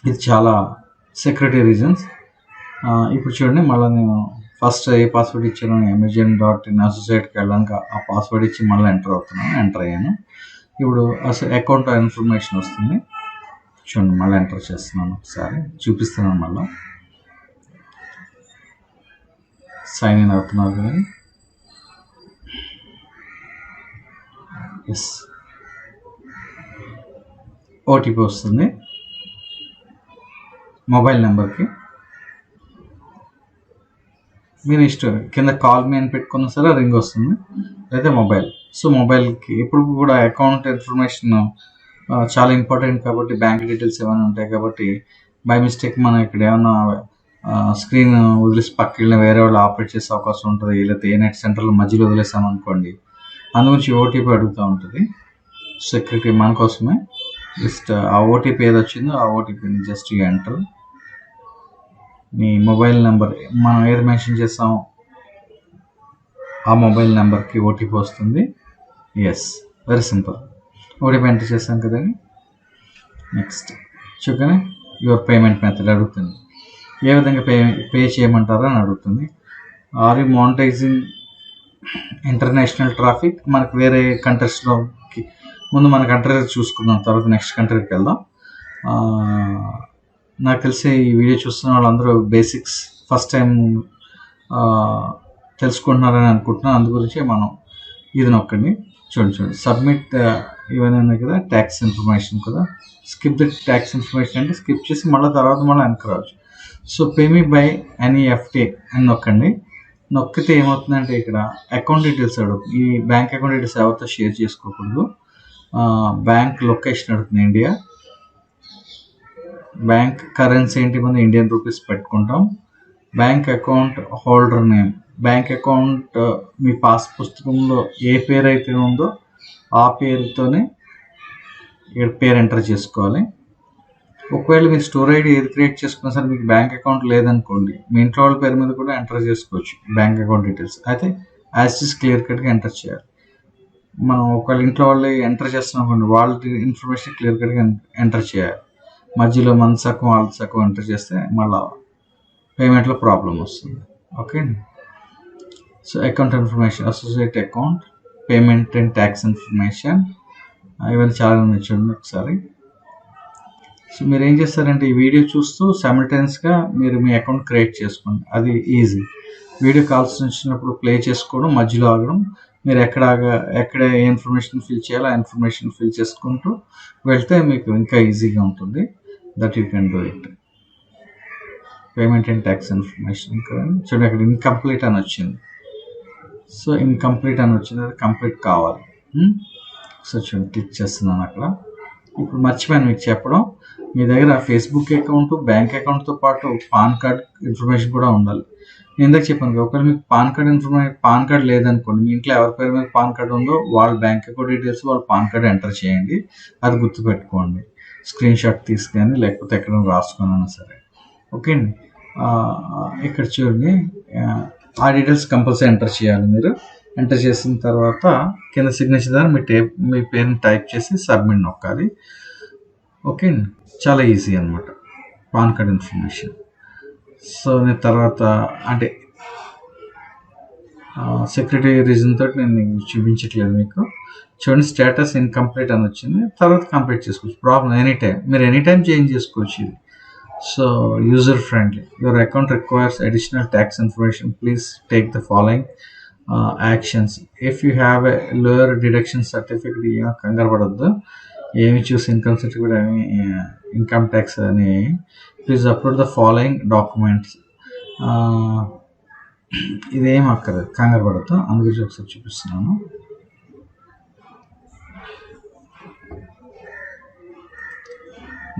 S1: ఇది చాలా సెక్యూరిటీ రీజన్స్. ఇప్పుడు చూడండి, మళ్ళీ నేను ఫస్ట్ ఏ పాస్వర్డ్ ఇచ్చాను, amazon.in అసోసియేట్కి వెళ్ళడానికి ఆ పాస్వర్డ్ ఇచ్చి మళ్ళీ ఎంటర్ అవుతున్నాను, ఎంటర్ అయ్యాను. ఇప్పుడు అసలు అకౌంట్ ఇన్ఫర్మేషన్ వస్తుంది, చూడండి, మళ్ళీ ఎంటర్ చేస్తున్నాను, ఒకసారి చూపిస్తున్నాను, మళ్ళీ సైన్ ఇన్ అవుతున్నారు కానీ. ఎస్, ఓటీపీ వస్తుంది మొబైల్ నెంబర్కి. మీరు ఇష్టం, కింద కాల్ మీ అని పెట్టుకున్నా సరే రింగ్ వస్తుంది, లేదా మొబైల్. సో మొబైల్కి ఇప్పుడు కూడా అకౌంట్ ఇన్ఫర్మేషన్ చాలా ఇంపార్టెంట్ కాబట్టి, బ్యాంక్ డీటెయిల్స్ ఏమైనా ఉంటాయి కాబట్టి, బై మిస్టేక్ మనం ఇక్కడ ఏమైనా స్క్రీన్ వదిలేసి పక్కకి వెళ్ళిన వేరే వాళ్ళు ఆపరేట్ చేసే అవకాశం ఉంటుంది, లేకపోతే ఏ నెట్ సెంటర్లో మధ్యలో వదిలేసామనుకోండి, అందుగురించి ఓటీపీ అడుగుతూ ఉంటుంది. సెక్యూరిటీ మన కోసమే. జస్ట్ ఆ ఓటీపీ ఏది వచ్చిందో ఆ ఓటీపీని జస్ట్ ఎంటర్. మీ మొబైల్ నెంబర్ మనం ఏది మెన్షన్ చేస్తామో ఆ మొబైల్ నెంబర్కి ఓటీపీ వస్తుంది. Yes, very simple. OTP enter చేస్తాం కదండి. నెక్స్ట్ చూడగానే యువర్ పేమెంట్ మెథడ్ అడుగుతుంది, ఏ విధంగా పే చేయమంటారో అని అడుగుతుంది. Are you monetizing international traffic? మనకు వేరే కంట్రీస్లోకి ముందు మన కంట్రీ చూసుకుందాం, తర్వాత నెక్స్ట్ కంట్రీకి వెళ్దాం. నాకు తెలిసి ఈ వీడియో చూస్తున్న వాళ్ళందరూ బేసిక్స్ ఫస్ట్ టైం తెలుసుకుంటున్నారని అనుకుంటున్నాను, అందు గురించి మనం ఇది నొక్కండి. చూడండి సబ్మిట్ ఇవన్నీ ఉన్నాయి కదా, ట్యాక్స్ ఇన్ఫర్మేషన్ కదా. స్కిప్ ద ట్యాక్స్ ఇన్ఫర్మేషన్ అంటే స్కిప్ చేసి మళ్ళీ తర్వాత మళ్ళీ వెనక్కి రావచ్చు. సో పేమీ బై ఎన్ఈఎఫ్టీ అని నొక్కండి. నొక్కితే ఏమవుతుందంటే ఇక్కడ అకౌంట్ డీటెయిల్స్ అడుగుతుంది. ఈ బ్యాంక్ అకౌంట్ డీటెయిల్స్ ఎవరితో షేర్ చేసుకోకూడదు. బ్యాంక్ లొకేషన్ అడుగుతుంది ఇండియా. బ్యాంక్ కరెన్సీ ఏంటి, మనం ఇండియన్ రూపీస్ పెట్టుకుంటాం. Bank account holder name, bank account మీ పాస్ పుస్తకంలో ఏ పేరు అయితే ఉందో ఆ పేరుతోనే ఇక్కడ పేరు ఎంటర్ చేసుకోవాలి. ఒకవేళ మీ స్టోర్ ఐడి ఏది క్రియేట్ చేసుకున్నా సరే మీకు బ్యాంక్ అకౌంట్ లేదనుకోండి, మీ ఇంట్లో వాళ్ళ పేరు మీద కూడా ఎంటర్ చేసుకోవచ్చు బ్యాంక్ అకౌంట్ డీటెయిల్స్. అయితే యాజ్ ఇస్ క్లియర్ కట్గా ఎంటర్ చేయాలి. మనం ఒకవేళ ఇంట్లో వాళ్ళు ఎంటర్ చేస్తున్నాం అనుకోండి, వాళ్ళ ఇన్ఫర్మేషన్ క్లియర్ కట్గా ఎంటర్ చేయాలి. మధ్యలో మన సగం వాళ్ళ సగం ఎంటర్ చేస్తే మళ్ళీ పేమెంట్లో ప్రాబ్లం వస్తుంది. Okay. So account information, associate account, payment and tax information, ఇవన్నీ చాలా ఉన్నాయి చూడండి ఒకసారి. సో మీరు ఏం చేస్తారంటే ఈ వీడియో చూస్తూ సైమల్టేనియస్గా మీరు మీ అకౌంట్ క్రియేట్ చేసుకోండి. అది ఈజీ. వీడియో కాల్స్ వచ్చినప్పుడు ప్లే చేసుకోవడం, మధ్యలో ఆగడం, మీరు ఎక్కడ ఏ ఇన్ఫర్మేషన్ ఫిల్ చేయాలో ఆ ఇన్ఫర్మేషన్ ఫిల్ చేసుకుంటూ వెళ్తే మీకు ఇంకా ఈజీగా ఉంటుంది. That you can do it. Payment and tax information చూడండి, అక్కడ ఇన్కంప్లీట్ అని వచ్చింది. సో ఇన్కంప్లీట్ అని వచ్చింది, అది కంప్లీట్ కావాలి. సో చూడండి క్లిక్ చేస్తున్నాను అక్కడ. ఇప్పుడు మర్చిపోయాను మీకు చెప్పడం, మీ దగ్గర ఫేస్బుక్ అకౌంట్, బ్యాంక్ అకౌంట్తో పాటు పాన్ కార్డ్ ఇన్ఫర్మేషన్ కూడా ఉండాలి. నేను ఇందాక చెప్పాను, ఒకవేళ మీకు పాన్ కార్డ్ లేదనుకోండి, మీ ఇంట్లో ఎవరి పేరు మీద పాన్ కార్డ్ ఉందో వాళ్ళ బ్యాంక్ అకౌంట్ డీటెయిల్స్, వాళ్ళ పాన్ కార్డ్ ఎంటర్ చేయండి. అది గుర్తుపెట్టుకోండి. స్క్రీన్ షాట్ తీసుకొని లేకపోతే ఎక్కడ రాసుకున్నా సరే. ఓకే అండి. ఇక్కడ చూడండి, ఆ డీటెయిల్స్ కంపల్సరీ ఎంటర్ చేయాలి. మీరు ఎంటర్ చేసిన తర్వాత కింద సిగ్నేచర్ ద్వారా మీ పేరుని టైప్ చేసి సబ్మిట్ నొక్కాలి. ఓకే, చాలా ఈజీ అనమాట పాన్ కార్డ్ ఇన్ఫర్మేషన్. సో నేను తర్వాత అంటే సెక్యూరిటీ రీజన్ తోటి నేను చూపించట్లేదు మీకు. చూడండి స్టేటస్ ఇన్కంప్లీట్ అని వచ్చింది, తర్వాత కంప్లీట్ చేసుకోవచ్చు. ప్రాబ్లం మీరు ఎనీ టైం చేంజ్ చేసుకోవచ్చు ఇది. So user friendly. Your account requires additional tax information, please take the following actions. If you have a lower deduction certificate, కంగారు పడద్దు, ఏమి చూసి ఇన్కమ్ సర్టిఫికేట్ అని ఇన్కమ్ ట్యాక్స్ అని, please upload the following documents. ఇదేం అక్కర్లేదు, కంగారు పడద్దు, అందుగురించి ఒకసారి చూపిస్తున్నాను.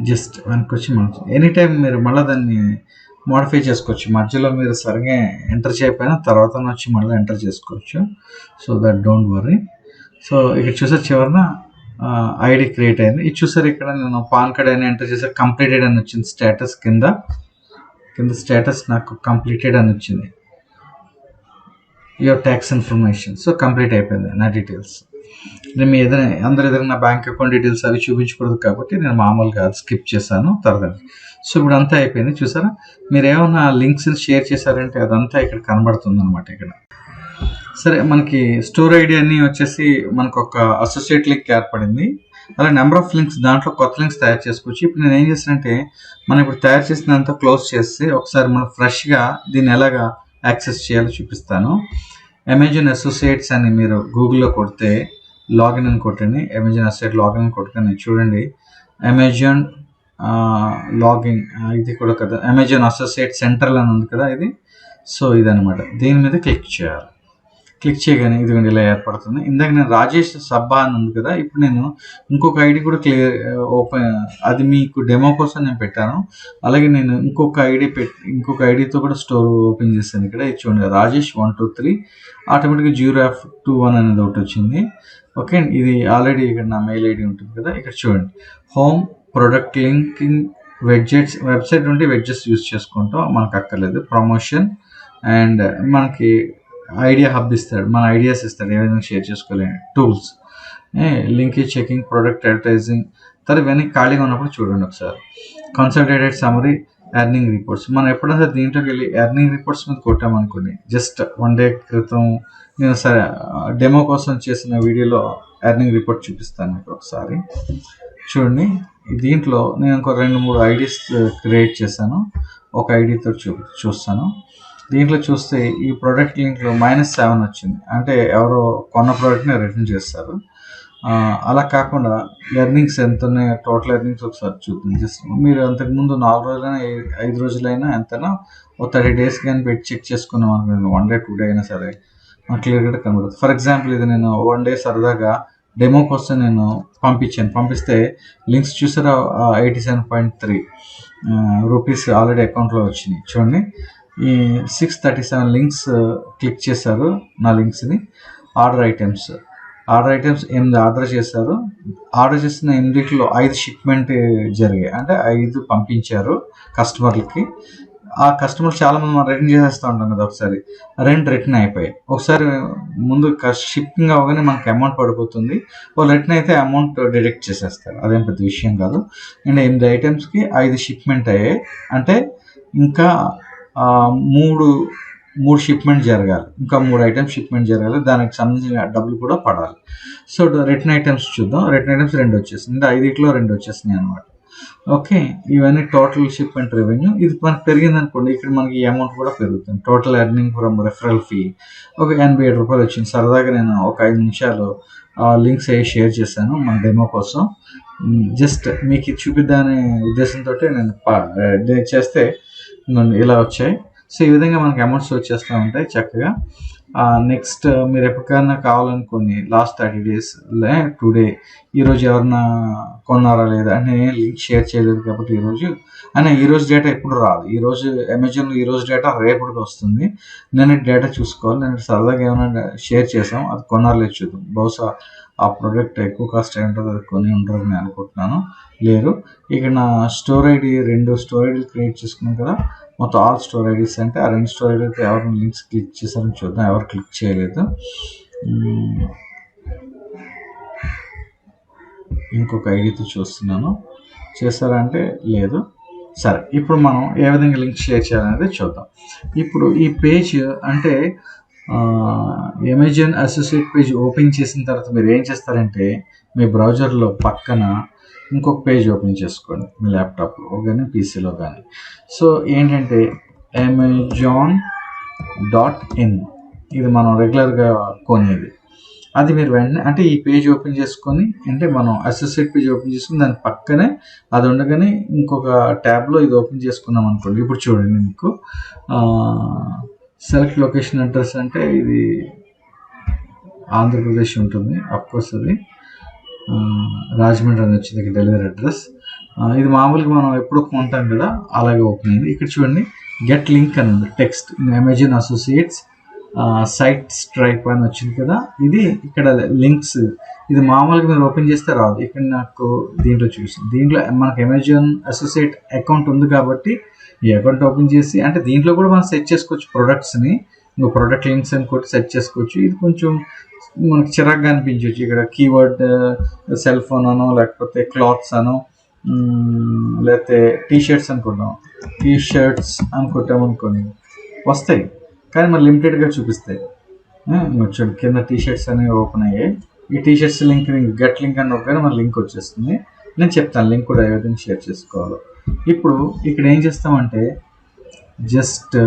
S1: జస్ట్ వెనక్కి వచ్చి ఎనీ టైం మీరు మళ్ళీ దాన్ని మోడిఫై చేసుకోవచ్చు. మధ్యలో మీరు సరిగా ఎంటర్ చేయకపోయినా తర్వాత వచ్చి మళ్ళీ ఎంటర్ చేసుకోవచ్చు. So that don't worry. So ఇక్కడ చూసారు చివరిన ఐడి క్రియేట్ అయింది. ఇది చూసారు ఇక్కడ నేను పాన్ కార్డ్ అని ఎంటర్ చేసారు, కంప్లీటెడ్ అని వచ్చింది. స్టేటస్ కింద స్టేటస్ నాకు కంప్లీటెడ్ అని వచ్చింది. Your tax information. So complete అయిపోయింది నా డీటెయిల్స్. నేను మీ అందరూ ఏదైనా బ్యాంక్ అకౌంట్ డీటెయిల్స్ అవి చూపించకూడదు కాబట్టి నేను మామూలుగా స్కిప్ చేశాను తర్వాత. సో ఇప్పుడు అంతా అయిపోయింది. చూసారా, మీరు ఏమైనా లింక్స్ షేర్ చేశారంటే అదంతా ఇక్కడ కనబడుతుంది అనమాట. ఇక్కడ సరే, మనకి స్టోర్ ఐడి అన్నీ వచ్చేసి మనకు ఒక అసోసియేట్ లింక్ ఏర్పడింది. అలా నెంబర్ ఆఫ్ లింక్స్, దాంట్లో కొత్త లింక్స్ తయారు చేసుకోవచ్చు. ఇప్పుడు నేను ఏం చేస్తానంటే, మనం ఇప్పుడు తయారు చేసినంత క్లోజ్ చేసి ఒకసారి మనం ఫ్రెష్గా దీన్ని ఎలాగా యాక్సెస్ చేయాలో చూపిస్తాను. అమెజాన్ అసోసియేట్స్ అని మీరు గూగుల్లో కొడితే లాగిన్ అని కొట్టండి. అమెజాన్ అసోసియేట్ లాగిన్ అని కొట్టుకొని చూడండి, అమెజాన్ లాగిన్ ఇది కూడా కదా, అమెజాన్ అసోసియేట్ సెంట్రల్ అని ఉంది కదా ఇది. సో ఇదనమాట, దీని మీద క్లిక్ చేయాలి. క్లిక్ చేయగానే ఇదిగోండి ఇలా ఏర్పడుతుంది. ఇందాక నేను రాజేష్ సబ్బా అని ఉంది కదా, ఇప్పుడు నేను ఇంకొక ఐడి కూడా ఓపెన్, అది మీకు డెమో కోసం నేను పెట్టాను. అలాగే నేను ఇంకొక ఐడితో కూడా స్టోర్ ఓపెన్ చేశాను. ఇక్కడ ఇది చూడండి, రాజేష్ 123, ఆటోమేటిక్గా 0F21 అనేది ఒకటి వచ్చింది. ఓకే, ఇది ఆల్రెడీ ఇక్కడ నా మెయిల్ ఐడి ఉంటుంది కదా. ఇక్కడ చూడండి, హోమ్ ప్రొడక్ట్ లింకింగ్ వెడ్జెట్స్, వెబ్సైట్ నుండి వెడ్జెట్స్ యూజ్ చేసుకుంటాం, మనకు అక్కర్లేదు. ప్రమోషన్ అండ్ మనకి ఐడియా హబ్ ఇస్తాడు, మన ఐడియాస్ ఇస్తాడు, ఏదైనా షేర్ చేసుకోలేని tools, linkage checking, product advertising. తర్వాత ఇవన్నీ ఖాళీగా ఉన్నప్పుడు చూడండి ఒకసారి. Consolidated summary, earning reports. మనం ఎప్పుడైనా దీంట్లోకి వెళ్ళి ఎర్నింగ్ రిపోర్ట్స్ మీద కొట్టామనుకోండి, జస్ట్ 1 day క్రితం నేను సరే డెమో కోసం చేసిన వీడియోలో ఎర్నింగ్ రిపోర్ట్ చూపిస్తాను మీకు ఒకసారి. చూడండి, దీంట్లో నేను ఇంకో 2-3 ఐడీస్ క్రియేట్ చేశాను. ఒక ఐడితో చూస్తాను. దీంట్లో చూస్తే ఈ ప్రోడక్ట్ లింక్లో -7 వచ్చింది, అంటే ఎవరో కొన్న ప్రోడక్ట్ని రిటర్న్ చేస్తారు. అలా కాకుండా ఎర్నింగ్స్ ఎంత ఉన్నాయి, టోటల్ ఎర్నింగ్స్ ఒకసారి చూద్దాం. జస్ట్ మీరు అంతకుముందు 4 రోజులైనా 5 రోజులైనా ఎంతైనా ఒక 30 డేస్ కానీ పెట్టి చెక్ చేసుకున్నాం అనుకోండి, 1 డే 2 డే అయినా సరే మనకు క్లియర్గా కనబడుతుంది. ఫర్ ఎగ్జాంపుల్ ఇది నేను 1 డే సరదాగా డెమో కోసం నేను పంపిస్తే లింక్స్ చూసారా, 87.3 రూపీస్ ఆల్రెడీ అకౌంట్లో వచ్చినాయి. చూడండి, ఈ 637 లింక్స్ క్లిక్ చేశారు నా లింక్స్ని. ఆర్డర్ ఐటమ్స్ 8 ఆర్డర్ చేశారు. ఆర్డర్ చేసిన 8లో 5 షిప్మెంట్ జరిగాయి, అంటే 5 పంపించారు కస్టమర్లకి. ఆ కస్టమర్ చాలామంది మనం రిటర్న్ చేసేస్తూ ఉంటాం కదా, ఒకసారి 2 రిటర్న్ అయిపోయాయి. ఒకసారి ముందు షిప్పింగ్ అవగానే మనకి అమౌంట్ పడిపోతుంది, వాళ్ళు రిటర్న్ అయితే అమౌంట్ డిడక్ట్ చేసేస్తారు, అదేం పెద్ద విషయం కాదు. అండ్ 8 ఐటమ్స్కి 5 షిప్మెంట్ అయ్యాయి, అంటే ఇంకా 3 షిప్మెంట్ జరగాలి, ఇంకా 3 ఐటమ్స్ షిప్మెంట్ జరగాలి, దానికి సంబంధించిన డబ్బులు కూడా పడాలి. సో రిటర్న్ ఐటమ్స్ చూద్దాం. రిటర్న్ ఐటమ్స్ 2 వచ్చేసింది, అంటే 5లో 2 వచ్చేసినాయి అనమాట. ఓకే, ఇవన్నీ టోటల్ షిప్మెంట్ రెవెన్యూ. ఇది మనకు పెరిగింది అనుకోండి, ఇక్కడ మనకి ఈ అమౌంట్ కూడా పెరుగుతుంది. Total earning from referral fee ఒక 87 రూపాయలు వచ్చింది. సరదాగా నేను ఒక 5 నిమిషాలు లింక్స్ అయ్యి షేర్ చేశాను మన డెమో కోసం. జస్ట్ మీకు చూపిద్దామనే ఉద్దేశంతో నేను చేస్తే ఇలా వచ్చాయి. సో ఈ విధంగా మనకి అమౌంట్స్ వచ్చేస్తూ ఉంటాయి చక్కగా. నెక్స్ట్ మీరు ఎప్పటికైనా కావాలనుకోండి, లాస్ట్ 30 డేస్ టుడే ఈరోజు ఎవరన్నా కొన్నారా లేదా అంటే నేను లింక్ షేర్ చేయలేదు కాబట్టి ఈరోజు డేటా ఎప్పుడు రాదు. ఈరోజు అమెజాన్లో ఈరోజు డేటా రేపటికి వస్తుంది. నేను డేటా చూసుకోవాలి. నేను సరదాగా ఏమైనా షేర్ చేసాం, అది కొన్నారా లేదు చూద్దాం. బహుశా ఆ ప్రోడక్ట్ ఎక్కువ కాస్ట్ అయి ఉంటుంది, అది కొని ఉంటారని నేను అనుకుంటున్నాను. లేరు. ఇక్కడ నా స్టోర్ ఐడి 2 స్టోర్ ఐడీలు క్రియేట్ చేసుకున్నాం కదా, మొత్తం ఆల్ స్టోర్ ఐడీస్ అంటే ఆ 2 స్టోర్ ఐడీలకి ఎవరైనా లింక్స్ క్లిక్ చేశారని చూద్దాం. ఎవరు క్లిక్ చేయలేదు. ఇంకొక ఐడితో చూస్తున్నాను, చేస్తారా అంటే లేదు. సరే, ఇప్పుడు మనం ఏ విధంగా లింక్ షేర్ చేయాలనేది చూద్దాం. ఇప్పుడు ఈ పేజ్ అంటే అమెజాన్ అసోసియేట్ పేజ్ ఓపెన్ చేసిన తర్వాత మీరు ఏం చేస్తారంటే, మీ బ్రౌజర్లో పక్కన ఇంకొక పేజ్ ఓపెన్ చేసుకోండి, మీ ల్యాప్టాప్లో కానీ పీసీలో కానీ. సో ఏంటంటే amazon.in, ఇది మనం రెగ్యులర్గా కొనేది. అది మీరు వెంటనే అంటే ఈ పేజ్ ఓపెన్ చేసుకొని, అంటే మనం అసోసియేట్ పేజ్ ఓపెన్ చేసుకుని దాని పక్కనే అది ఉండగానే ఇంకొక ట్యాబ్లో ఇది ఓపెన్ చేసుకున్నాం అనుకోండి. ఇప్పుడు చూడండి, మీకు సెలెక్ట్ లొకేషన్ అడ్రస్ అంటే ఇది ఆంధ్రప్రదేశ్ ఉంటుంది, అఫ్కోర్స్ అది రాజమండ్రి అని వచ్చింది డెలివరీ అడ్రస్. ఇది మామూలుగా మనం ఎప్పుడు కొంటాం కదా, అలాగే ఓపెన్ అయింది. ఇక్కడ చూడండి, గెట్ లింక్ అని ఉంది, text Amazon associates site Stripe అని వచ్చింది కదా, ఇది ఇక్కడ లింక్స్. ఇది మామూలుగా మీరు ఓపెన్ చేస్తే రాదు. ఇక్కడ నాకు దీంట్లో దీంట్లో మనకు అమెజాన్ అసోసియేట్ అకౌంట్ ఉంది కాబట్టి ఈ అకౌంట్ ఓపెన్ చేసి, అంటే దీంట్లో కూడా మనం సెట్ చేసుకోవచ్చు ప్రొడక్ట్స్ని, ఇంకో ప్రొడక్ట్ లింక్స్ అని కొట్టి సెట్ చేసుకోవచ్చు. ఇది కొంచెం మనకి చిరాగ్గా అనిపించవచ్చు. ఇక్కడ కీవర్డ్ సెల్ ఫోన్ అనో, లేకపోతే క్లాత్స్ అనో, లేకపోతే టీషర్ట్స్ అనుకుంటాం, టీషర్ట్స్ అని కొట్టామనుకోండి వస్తాయి, కానీ మరి లిమిటెడ్గా చూపిస్తాయి. చూడండి, కింద టీషర్ట్స్ అనేవి ఓపెన్ అయ్యాయి. ఈ టీషర్ట్స్ లింక్ గెట్ లింక్ అని నొక్కగానే మన లింక్ వచ్చేస్తుంది. నేను చెప్తాను లింక్ కూడా ఏ విధంగా షేర్ చేసుకోవాలో. ఇప్పుడు ఇక్కడ ఏం చేస్తామంటే, జస్ట్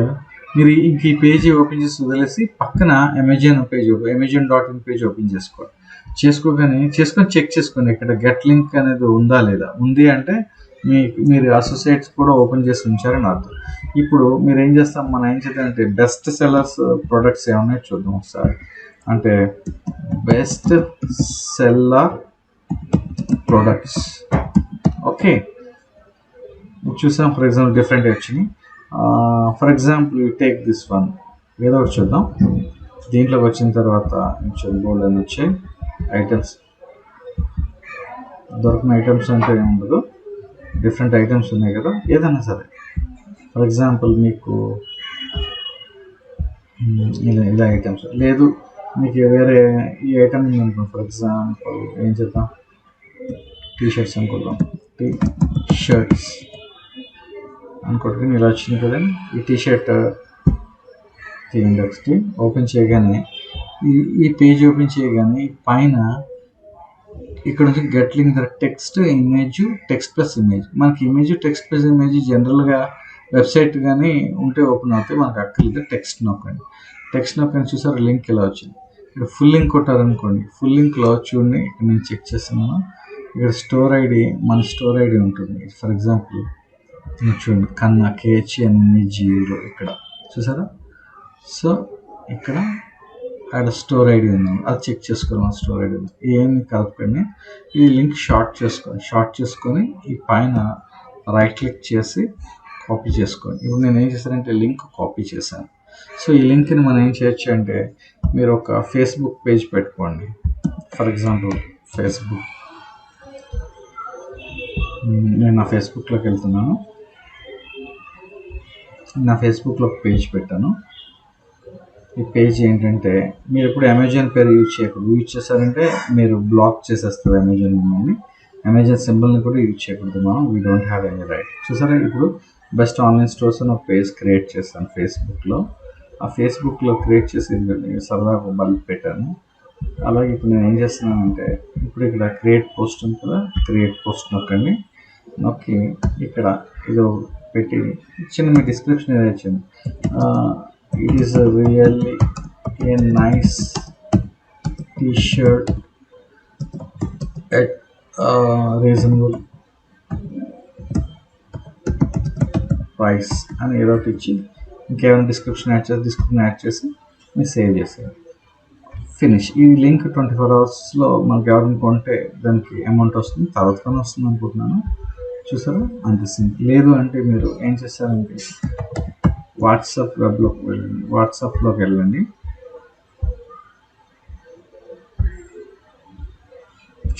S1: మీరు ఇంక ఈ పేజీ ఓపెన్ చేసి వదిలేసి పక్కన amazon.in పేజ్ ఓపెన్ చేసుకొని చెక్ చేసుకోండి ఇక్కడ గెట్ లింక్ అనేది ఉందా లేదా. ఉంది అంటే మీరు అసోసియేట్స్ కూడా ఓపెన్ చేసి ఉంచారని అర్థం. ఇప్పుడు మీరు ఏం చేస్తాం, మనం ఏం చేద్దామంటే బెస్ట్ సెల్లర్స్ ప్రొడక్ట్స్ ఏమన్నాయో చూద్దాం ఒకసారి. అంటే బెస్ట్ సెల్లర్ ప్రొడక్ట్స్, ఓకే చూసాం. ఫర్ ఎగ్జాంపుల్ డిఫరెంట్ వచ్చినాయి. For example take this one, ఏదో ఒకటి చూద్దాం. దీంట్లోకి వచ్చిన తర్వాత బోల్డ్ అని వచ్చాయి ఐటమ్స్. దొరికిన ఐటమ్స్ అంటే ఏముండదు, డిఫరెంట్ ఐటమ్స్ ఉన్నాయి కదా, ఏదైనా సరే. ఫర్ ఎగ్జాంపుల్ మీకు ఇలా ఐటమ్స్ లేదు, మీకు వేరే ఈ ఐటమ్ అనుకోండి. ఫర్ ఎగ్జాంపుల్ ఏం చేద్దాం, టీషర్ట్స్ అనుకుందాం. టీషర్ట్స్ అనుకుంటుని ఇలా వచ్చింది కదండి. ఈ టీషర్ట్ ఇండెక్స్కి ఓపెన్ చేయగానే ఈ పేజ్ ఓపెన్ చేయగానే పైన ఇక్కడ నుంచి get link text image, text plus image. మనకి ఇమేజ్ టెక్స్ట్ ప్లస్ ఇమేజ్ జనరల్గా వెబ్సైట్ కానీ ఉంటే ఓపెన్ అవుతాయి. మనకు అక్కర్లేదు టెక్స్ట్ నొక్కండి. టెక్స్ట్ నొక్కండి చూసారు లింక్ ఇలా వచ్చింది. ఇక్కడ ఫుల్ లింక్ కొట్టారనుకోండి, ఫుల్ లింక్లో చూడండి ఇక్కడ నేను చెక్ చేస్తున్నాను. ఇక్కడ స్టోర్ ఐడి మన స్టోర్ ఐడి ఉంటుంది. ఫర్ ఎగ్జాంపుల్ చూడండి కన్నా KHNGలో ఇక్కడ చూసారా. సో ఇక్కడ అక్కడ స్టోర్ ఐడి ఉంది, అది చెక్ చేసుకోవాలి. స్టోర్ ఐడి ఉంది ఏమి కలపకండి. ఈ లింక్ షార్ట్ చేసుకొని ఈ పైన రైట్ క్లిక్ చేసి కాపీ చేసుకోండి. ఇప్పుడు నేను ఏం చేశానంటే లింక్ కాపీ చేశాను. సో ఈ లింక్ని మనం ఏం చేయొచ్చు అంటే మీరు ఒక ఫేస్బుక్ పేజ్ పెట్టుకోండి. ఫర్ ఎగ్జాంపుల్ ఫేస్బుక్, నేను నా ఫేస్బుక్లోకి వెళ్తున్నాను. నా ఫేస్బుక్లో ఒక పేజ్ పెట్టాను. ఈ పేజ్ ఏంటంటే మీరు ఎప్పుడు అమెజాన్ పేరు యూజ్ చేయకూడదు. యూజ్ చేశారంటే మీరు బ్లాక్ చేసేస్తారు అమెజాన్ మిమ్మల్ని. అమెజాన్ సింబల్ని కూడా యూజ్ చేయకూడదు మనం. We don't have any right. చూసారా ఇప్పుడు బెస్ట్ ఆన్లైన్ స్టోర్స్ అని ఒక పేజ్ క్రియేట్ చేస్తాను ఫేస్బుక్లో. ఆ ఫేస్బుక్లో క్రియేట్ చేసి సరదాగా ఒక బల్బ్ పెట్టాను. అలాగే ఇప్పుడు నేను ఏం చేస్తున్నానంటే ఇప్పుడు ఇక్కడ క్రియేట్ పోస్ట్ ఉంది కదా, క్రియేట్ పోస్ట్ నొక్కండి. నొక్కి ఇక్కడ ఇది పెట్టి చిన్న మీ డిస్క్రిప్షన్ ఏదో ఇచ్చింది. It is really a nice t-shirt at reasonable price అని ఏదో ఒకటి ఇచ్చి ఇంకేమైనా డిస్క్రిప్షన్ యాడ్ చేసి మీరు సేవ్ చేసేది. ఫినిష్. ఈ లింక్ 24 అవర్స్లో మనకి ఎవరిని కొంటే దానికి అమౌంట్ వస్తుంది, తర్వాత వస్తుంది అనుకుంటున్నాను. చూసారా అంత సింపుల్. లేదు అంటే మీరు ఏం చేస్తారంటే వాట్సాప్లోకి వెళ్ళండి.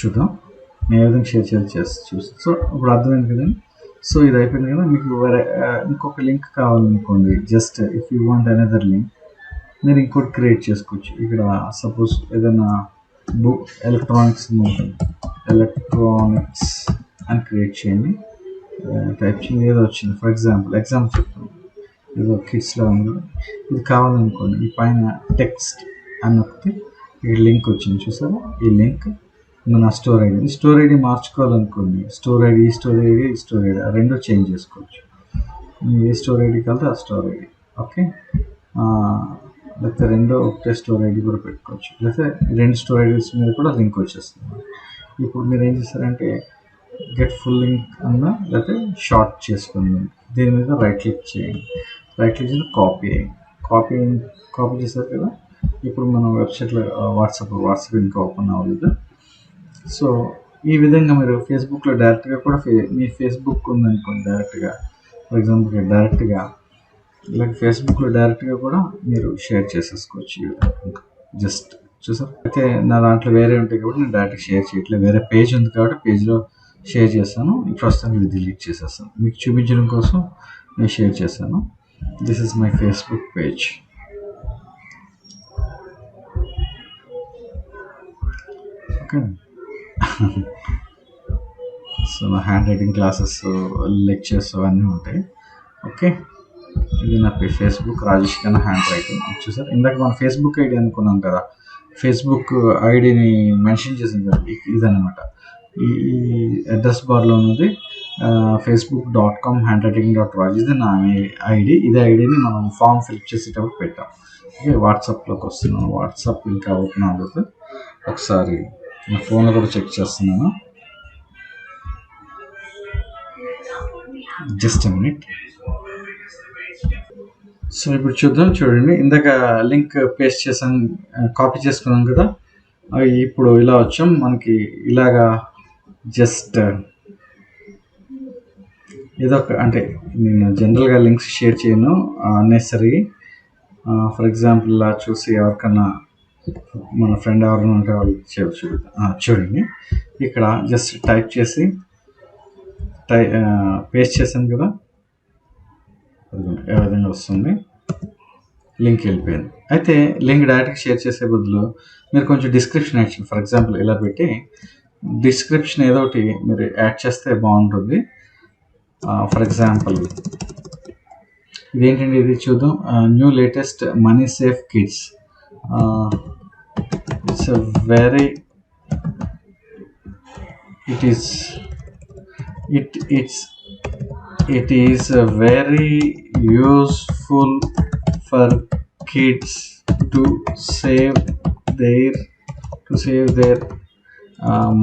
S1: చూద్దాం నేను ఏ విధంగా షేర్ చేసి చూసి. సో ఇప్పుడు అర్థమైంది కదండి. సో ఇది అయిపోయింది కదా. మీకు వేరే ఇంకొక లింక్ కావాలనుకోండి, just if you want another link మీరు ఇంకోటి క్రియేట్ చేసుకోవచ్చు. ఇక్కడ సపోజ్ ఏదైనా బుక్ ఎలక్ట్రానిక్స్ అని క్రియేట్ చేయండి. టైప్ చేయండి, ఏదో వచ్చింది. ఫర్ ఎగ్జాంపుల్ చెప్తాను, ఏదో కిడ్స్లో ఉంది. ఇది కావాలనుకోండి, ఈ పైన టెక్స్ట్ అని ఒకటి ఇక్కడ లింక్ వచ్చింది చూసారా. ఈ లింక్ మన స్టోర్ ఐడి మార్చుకోవాలనుకోండి, స్టోర్ ఐడి రెండు చేంజ్ చేసుకోవచ్చు. ఏ స్టోర్ ఐడి కలితే ఆ స్టోర్ ఐడి, ఓకే. లేకపోతే రెండో ఒకటే స్టోర్ ఐడి కూడా పెట్టుకోవచ్చు, లేకపోతే రెండు స్టోర్ ఐడీస్ మీద కూడా లింక్ వచ్చేస్తుంది. ఇప్పుడు మీరు ఏం చేస్తారంటే గెట్ ఫుల్ లింక్ అన్నా లేకపోతే షార్ట్ చేసుకోండి. దీని మీద రైట్ క్లిక్ చేయండి. రైట్ క్లిక్ చేసి కాపీ చేశారు కదా. ఇప్పుడు మనం వెబ్సైట్లో వాట్సాప్ ఇంకా ఓపెన్ అవ్వలేదు. సో ఈ విధంగా మీరు ఫేస్బుక్లో డైరెక్ట్గా కూడా మీ ఫేస్బుక్ ఉందనుకోండి, డైరెక్ట్గా ఫర్ ఎగ్జాంపుల్ డైరెక్ట్గా ఇలాగ ఫేస్బుక్లో డైరెక్ట్గా కూడా మీరు షేర్ చేసేసుకోవచ్చు. జస్ట్ చూసారు. అయితే నా దాంట్లో వేరే ఉంటాయి కాబట్టి నేను డైరెక్ట్గా షేర్ చేయట్లేదు. వేరే పేజ్ ఉంది కాబట్టి పేజ్లో షేర్ చేస్తాను. ప్రస్తుతం ఇది డిలీట్ చేసేస్తాను. మీకు చూపించడం కోసం నేను షేర్ చేశాను. This is my Facebook page. Okay. So నా హ్యాండ్ రైటింగ్ క్లాసెస్, లెక్చర్స్ అవన్నీ ఉంటాయి. ఓకే. ఇది నా Facebook Rajesh Khanna hand writing. చూసారు ఇందాక మనం ఫేస్బుక్ ఐడి అనుకున్నాం కదా, ఫేస్బుక్ ఐడిని మెన్షన్ చేసింది కదా, ఇదన్నమాట. ఈ అడ్రస్ బార్లో ఉన్నది facebook.com handwriting.raj. ఇది నా ఐడి. ఇదే ఐడిని మనం ఫామ్ ఫిల్ చేసేటప్పుడు పెట్టాం. ఓకే. వాట్సాప్లోకి వస్తున్నాను. వాట్సాప్ ఇంకా ఓపెన్ అవ్వదు. ఒకసారి నా ఫోన్లో కూడా చెక్ చేస్తున్నాను. Just a minute. సో ఇప్పుడు చూడండి ఇందాక లింక్ పేస్ట్ చేసాం, కాపీ చేసుకున్నాం కదా. ఇప్పుడు ఇలా వచ్చాం. మనకి ఇలాగా జస్ట్ ఏదో ఒక, అంటే నేను జనరల్గా లింక్స్ షేర్ చేయను అన్నెసరీ. ఫర్ ఎగ్జాంపుల్ ఇలా చూసి ఎవరికన్నా మన ఫ్రెండ్ ఎవరైనా ఉంటే వాళ్ళు చూడండి. ఇక్కడ జస్ట్ టైప్ చేసి పేస్ట్ చేశాను కదా, ఏ విధంగా వస్తుంది. లింక్ వెళ్ళిపోయింది. అయితే లింక్ డైరెక్ట్గా షేర్ చేసే బదులు మీరు కొంచెం డిస్క్రిప్షన్ యాక్షన్, ఫర్ ఎగ్జాంపుల్ ఇలా పెట్టి డిస్క్రిప్షన్ ఏదో ఒకటి మీరు యాడ్ చేస్తే బాగుంటుంది. ఫర్ ఎగ్జాంపుల్ ఇదేంటండి, ఇది చూద్దాం. New latest money safe kids. It's a very it is very useful for kids to save their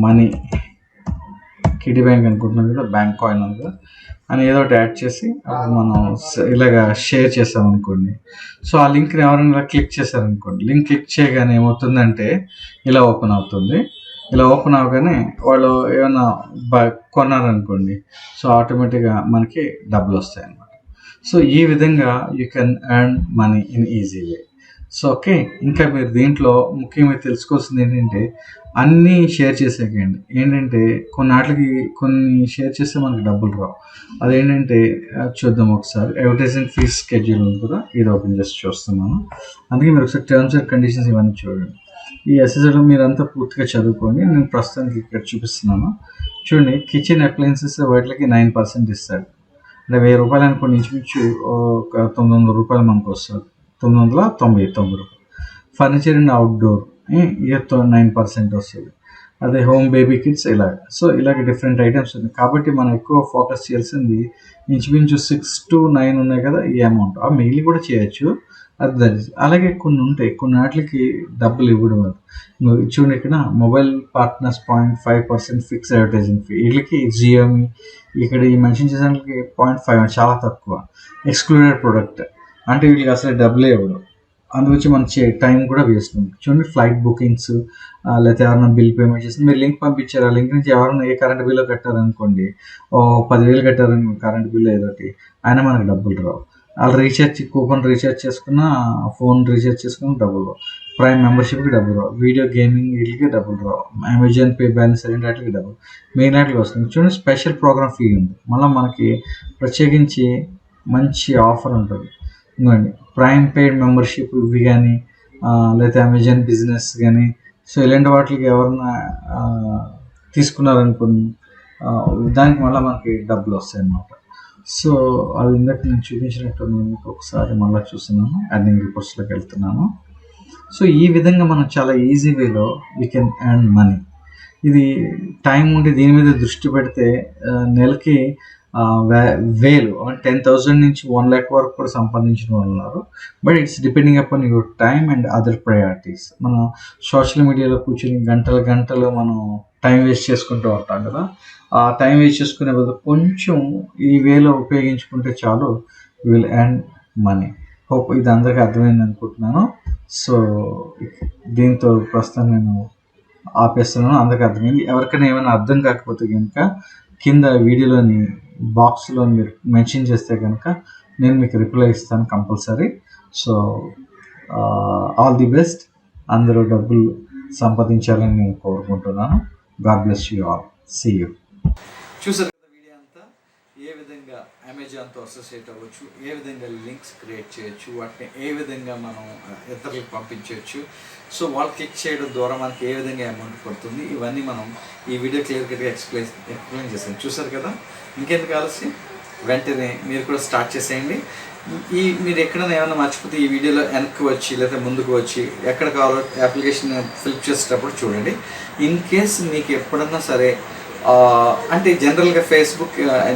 S1: money. కిడీ బ్యాంక్ అనుకుంటున్నాం కదా, బ్యాంక్ కాయిన్ ఉంది కదా అని ఏదో ఒకటి యాడ్ చేసి అప్పుడు మనం ఇలాగా షేర్ చేసామనుకోండి. సో ఆ లింక్ని ఎవరైనా క్లిక్ చేశారనుకోండి, లింక్ క్లిక్ చేయగానే ఏమవుతుందంటే ఇలా ఓపెన్ అవుతుంది. ఇలా ఓపెన్ అవగానే వాళ్ళు ఏమైనా కొన్నారనుకోండి, సో ఆటోమేటిక్గా మనకి డబ్బులు వస్తాయి అన్నమాట. సో ఈ విధంగా you can earn money in easy way. So okay, ఇంకా మీరు దీంట్లో ముఖ్యంగా తెలుసుకోవాల్సింది ఏంటంటే అన్నీ షేర్ చేసేకండి. ఏంటంటే కొన్ని షేర్ చేస్తే మనకి డబ్బులు రావు. అదేంటంటే చూద్దాం ఒకసారి. అడ్వర్టైజింగ్ ఫీజ్ స్కెడ్యూల్ ఉంది కదా, ఇది ఓపెన్ చేసి చూస్తున్నాను. అందుకే మీరు ఒకసారి టర్మ్స్ అండ్ కండిషన్స్ ఇవన్నీ చూడండి. ఈ ఎస్ఎస్ఎల్ మీరంతా పూర్తిగా చదువుకోండి. నేను ప్రస్తుతానికి ఇక్కడ చూపిస్తున్నాను. చూడండి, కిచెన్ అప్లయన్సెస్ వాటికి 9% ఇస్తాడు. అంటే 1000 రూపాయలు అనుకోండి, ఇంచుమించు ఒక 900 రూపాయలు మనకు వస్తుంది, 999 రూపాయలు. ఫర్నిచర్ అండ్ అవుట్డోర్ 9% వస్తుంది. అదే హోమ్ బేబీ కిట్స్ ఇలాగ. సో ఇలాగ డిఫరెంట్ ఐటమ్స్ ఉన్నాయి. కాబట్టి మనం ఎక్కువ ఫోకస్ చేయాల్సింది ఇంచుమించు 6 to 9 ఉన్నాయి కదా, ఈ అమౌంట్. ఆ మెయిల్ కూడా చేయొచ్చు, అది అలాగే కొన్ని ఉంటాయి, కొన్ని వాటికి డబ్బులు ఇవ్వడం. చూడండి, ఇక్కడ mobile partners 0.5% fix advertising fee. వీళ్ళకి జియోమి ఇక్కడ ఈ మెన్షన్ చేసేకి 0.5 చాలా తక్కువ. ఎక్స్క్లూడెడ్ ప్రొడక్ట్ అంటే వీళ్ళకి అసలు డబ్బులే ఇవ్వడం. అందుకొచ్చి మన టైం కూడా వేస్ట్ ఉంది. చూడండి, ఫ్లైట్ బుకింగ్స్ లేకపోతే ఎవరైనా బిల్ పేమెంట్ చేసి మీరు లింక్ పంపించారు, ఆ లింక్ నుంచి ఎవరైనా ఏ కరెంట్ బిల్లు కట్టారనుకోండి, 10,000 కట్టారని కరెంట్ బిల్లు ఏదోటి, అయినా మనకు డబ్బులు రావు. వాళ్ళు కూపన్ రీఛార్జ్ చేసుకున్న, ఫోన్ రీఛార్జ్ చేసుకున్న డబ్బులు రావు. ప్రైమ్ మెంబర్షిప్కి డబ్బులు రావు. వీడియో గేమింగ్ వీటికి డబ్బులు రావు. అమెజాన్ పే బ్యాలెన్స్ వాటికి డబ్బులు, మెయిన్ వాటికి వస్తుంది. చూడండి, స్పెషల్ ప్రోగ్రామ్ ఫీ ఉంది. మళ్ళీ మనకి ప్రత్యేకించి మంచి ఆఫర్ ఉంటుంది. ఇంకోండి, ప్రైమ్ పెయిడ్ మెంబర్షిప్ ఇవి కానీ, లేకపోతే అమెజాన్ బిజినెస్ కానీ, సో ఇలాంటి వాటికి ఎవరన్నా తీసుకున్నారనుకోండి, దానికి మళ్ళీ మనకి డబ్బులు వస్తాయి అన్నమాట. సో అది ఇందాక నేను చూపించినట్టు నేను మీకు ఒకసారి మళ్ళీ చూస్తున్నాను, ఎర్నింగ్ రిపోర్ట్స్లోకి వెళ్తున్నాను. సో ఈ విధంగా మనం చాలా ఈజీ వేలో వీ కెన్ ఎర్న్ మనీ. ఇది టైం ఉంటే దీని మీద దృష్టి పెడితే నెలకి 1000 10,000 నుంచి 1 lakh వరకు కూడా సంపాదించిన వాళ్ళు ఉన్నారు. But it's depending upon your time and other priorities. మనం సోషల్ మీడియాలో కూర్చొని గంటలు మనం టైం వేస్ట్ చేసుకుంటూ ఉంటాం కదా, ఆ టైం వేస్ట్ చేసుకునే బదులు కొంచెం ఈ వేలో ఉపయోగించుకుంటే చాలు, విల్ ఎర్న్ మనీ. హోప్ ఇది అందరికీ అర్థమైంది అనుకుంటున్నాను. సో దీంతో ప్రస్తుతం నేను ఆపేస్తున్నాను. అందరికీ అర్థమైంది. ఎవరికైనా ఏమైనా అర్థం కాకపోతే కనుక కింద వీడియోలోని బాక్స్లో మీరు మెన్షన్ చేస్తే కనుక నేను మీకు రిప్లై ఇస్తాను compulsory. So all the best. అందరూ డబ్బులు సంపాదించాలని నేను కోరుకుంటున్నాను. God bless you all. See you. చూసారు కదా వీడియో అంతా, ఏ విధంగా అమెజాన్తో అసోసియేట్ అవ్వచ్చు, ఏ విధంగా లింక్స్ క్రియేట్ చేయొచ్చు, వాటిని ఏ విధంగా మనం ఇతరులకు పంపించవచ్చు, సో వాళ్ళు క్లిక్ చేయడం ద్వారా మనకి ఏ విధంగా అమౌంట్ పడుతుంది, ఇవన్నీ మనం ఈ వీడియో క్లియర్ కట్గా ఎక్స్ప్లెయిన్ చేసాను. చూసారు కదా, ఇంకెందుకు ఆలస్యం, వెంటనే మీరు కూడా స్టార్ట్ చేసేయండి. మీరు ఎక్కడైనా ఏమైనా మర్చిపోతే ఈ వీడియోలో వెనక్కి వచ్చి లేదా ముందుకు వచ్చి ఎక్కడ కావాలో అప్లికేషన్ ఫిల్ చేసేటప్పుడు చూడండి. ఇన్ కేస్ మీకు ఎప్పుడన్నా సరే అంటే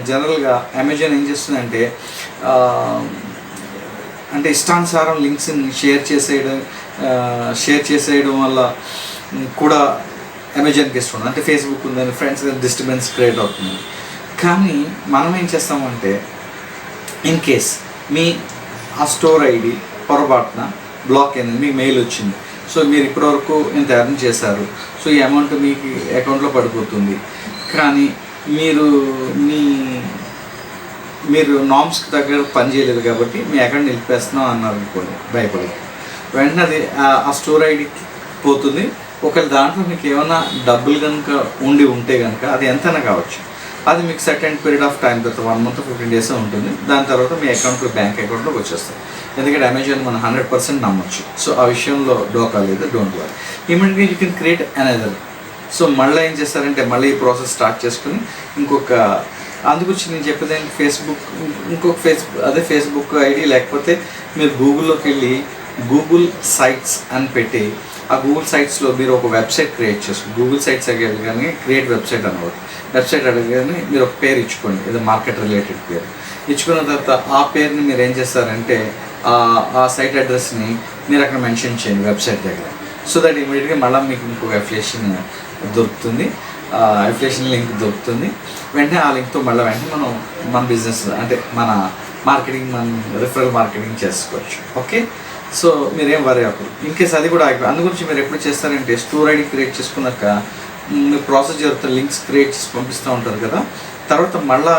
S1: జనరల్గా అమెజాన్ ఏం చేస్తుందంటే అంటే ఇష్టానుసారం లింక్స్ని షేర్ చేసేయడం వల్ల కూడా అమెజాన్కి ఇష్టం. అంటే ఫేస్బుక్ ఉందని ఫ్రెండ్స్ డిస్టర్బెన్స్ క్రియేట్ అవుతుంది. కానీ మనం ఏం చేస్తామంటే ఇన్ కేస్ మీ ఆ స్టోర్ ఐడి పొరపాటున బ్లాక్ అయింది, మీకు మెయిల్ వచ్చింది, సో మీరు ఇప్పటివరకు ఇంత ఎర్న్ చేశారు, సో ఈ అమౌంట్ మీకు అకౌంట్లో పడిపోతుంది, కానీ మీరు నామ్స్కి దగ్గర పని చేయలేదు కాబట్టి మీ అకౌంట్ నిలిపేస్తున్నాం అన్నారు అనుకోండి, భయపడి వెంటనే అది ఆ స్టోర్ ఐడికి పోతుంది. ఒకవేళ దాంట్లో మీకు ఏమైనా డబ్బులు కనుక ఉంటే కనుక అది ఎంతైనా కావచ్చు, అది మీకు సర్టెన్ పీరియడ్ ఆఫ్ టైం తర్వాత 1 month 15 days ఉంటుంది. దాని తర్వాత మీ బ్యాంక్ అకౌంట్లోకి వచ్చేస్తుంది. ఎందుకంటే అమెజాన్ మనం 100% నమ్మొచ్చు. సో ఆ విషయంలో డోకా లేదు, డోంట్ వరీ. ఇమీడియట్గా you can create another. So మళ్ళీ ఏం చేస్తారంటే మళ్ళీ ఈ ప్రాసెస్ స్టార్ట్ చేసుకుని అందుకొచ్చి నేను చెప్పేది ఏంటి, ఫేస్బుక్ ఐడి లేకపోతే మీరు గూగుల్లోకి వెళ్ళి గూగుల్ సైట్స్ అని పెట్టి ఆ గూగుల్ సైట్స్లో మీరు ఒక వెబ్సైట్ క్రియేట్ చేసుకోండి. గూగుల్ సైట్స్ కానీ క్రియేట్ వెబ్సైట్ అనవచ్చు. వెబ్సైట్ అడగగానే మీరు ఒక పేరు ఇచ్చుకోండి, ఏదో మార్కెట్ రిలేటెడ్ పేరు ఇచ్చుకున్న తర్వాత ఆ పేరుని మీరు ఏం చేస్తారంటే ఆ సైట్ అడ్రస్ని మీరు అక్కడ మెన్షన్ చేయండి వెబ్సైట్ దగ్గర. సో దట్ ఇమీడియట్గా మళ్ళీ మీకు ఇంకొక అఫిలియేషన్ దొరుకుతుంది, అఫిలియేషన్ లింక్ దొరుకుతుంది. వెంటనే ఆ లింక్తో మళ్ళీ వెంటనే మనం మన బిజినెస్ అంటే మన మార్కెటింగ్, మన రిఫరల్ మార్కెటింగ్ చేసుకోవచ్చు. ఓకే, సో మీరేం వరీ అవ్వరు. ఇన్ కేస్ అది కూడా ఆగిపోయి అందు గురించి మీరు ఎప్పుడు చేస్తారంటే స్టోర్ ఐడి క్రియేట్ చేసుకున్నాక మీరు ప్రాసెస్ జరుగుతుంది, లింక్స్ క్రియేట్ చేసి పంపిస్తూ ఉంటారు కదా. తర్వాత మళ్ళీ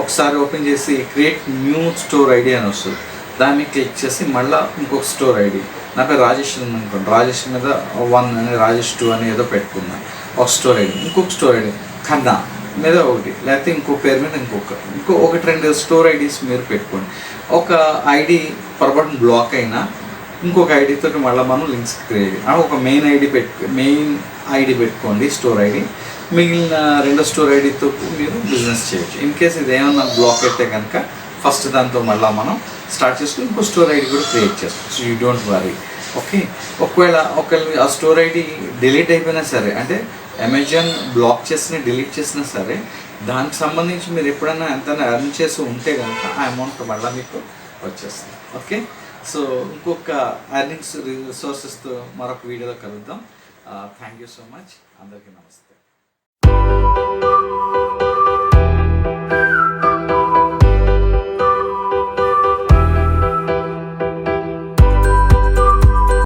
S1: ఒకసారి ఓపెన్ చేసి క్రియేట్ న్యూ స్టోర్ ఐడి అని వస్తుంది, దాన్ని క్లిక్ చేసి మళ్ళీ ఇంకొక స్టోర్ ఐడి, నా పేరు రాజేష్ అనుకోండి, రాజేష్ మీద 1 అని రాజేష్ 2 అని ఏదో పెట్టుకున్నాను ఒక స్టోర్ ఐడి. ఇంకొక స్టోర్ ఐడి ఖన్నా మీద ఒకటి, లేకపోతే ఇంకో పేరు మీద ఒకటి 2 స్టోర్ ఐడీస్ మీరు పెట్టుకోండి. ఒక ఐడి పొరపాటున బ్లాక్ అయినా ఇంకొక ఐడితో మళ్ళీ మనం లింక్స్ క్రియేట్ ఒక మెయిన్ ఐడి పెట్టుకోండి స్టోర్ ఐడి, మిగిలిన 2 స్టోర్ ఐడితో మీరు బిజినెస్ చేయొచ్చు. ఇన్ కేస్ ఇది ఏమన్నా బ్లాక్ అయితే కనుక ఫస్ట్ దాంతో మళ్ళీ మనం స్టార్ట్ చేసుకుని ఇంకో స్టోర్ ఐడి కూడా క్రియేట్ చేసుకోవచ్చు. You don't worry. ఓకే, ఒకవేళ ఆ స్టోర్ ఐడి డిలీట్ అయిపోయినా సరే, అంటే అమెజాన్ బ్లాక్ డిలీట్ చేసినా సరే, దానికి సంబంధించి మీరు ఎప్పుడైనా ఎంత ఎర్న్ చేసి ఉంటే కనుక ఆ అమౌంట్ మళ్ళీ మీకు వచ్చేస్తుంది. ఓకే, సో ఇంకొక ఎర్నింగ్స్ రిసోర్సెస్తో మరొక వీడియోలో కలుద్దాం. Thank you so much. అందరికీ నమస్తే.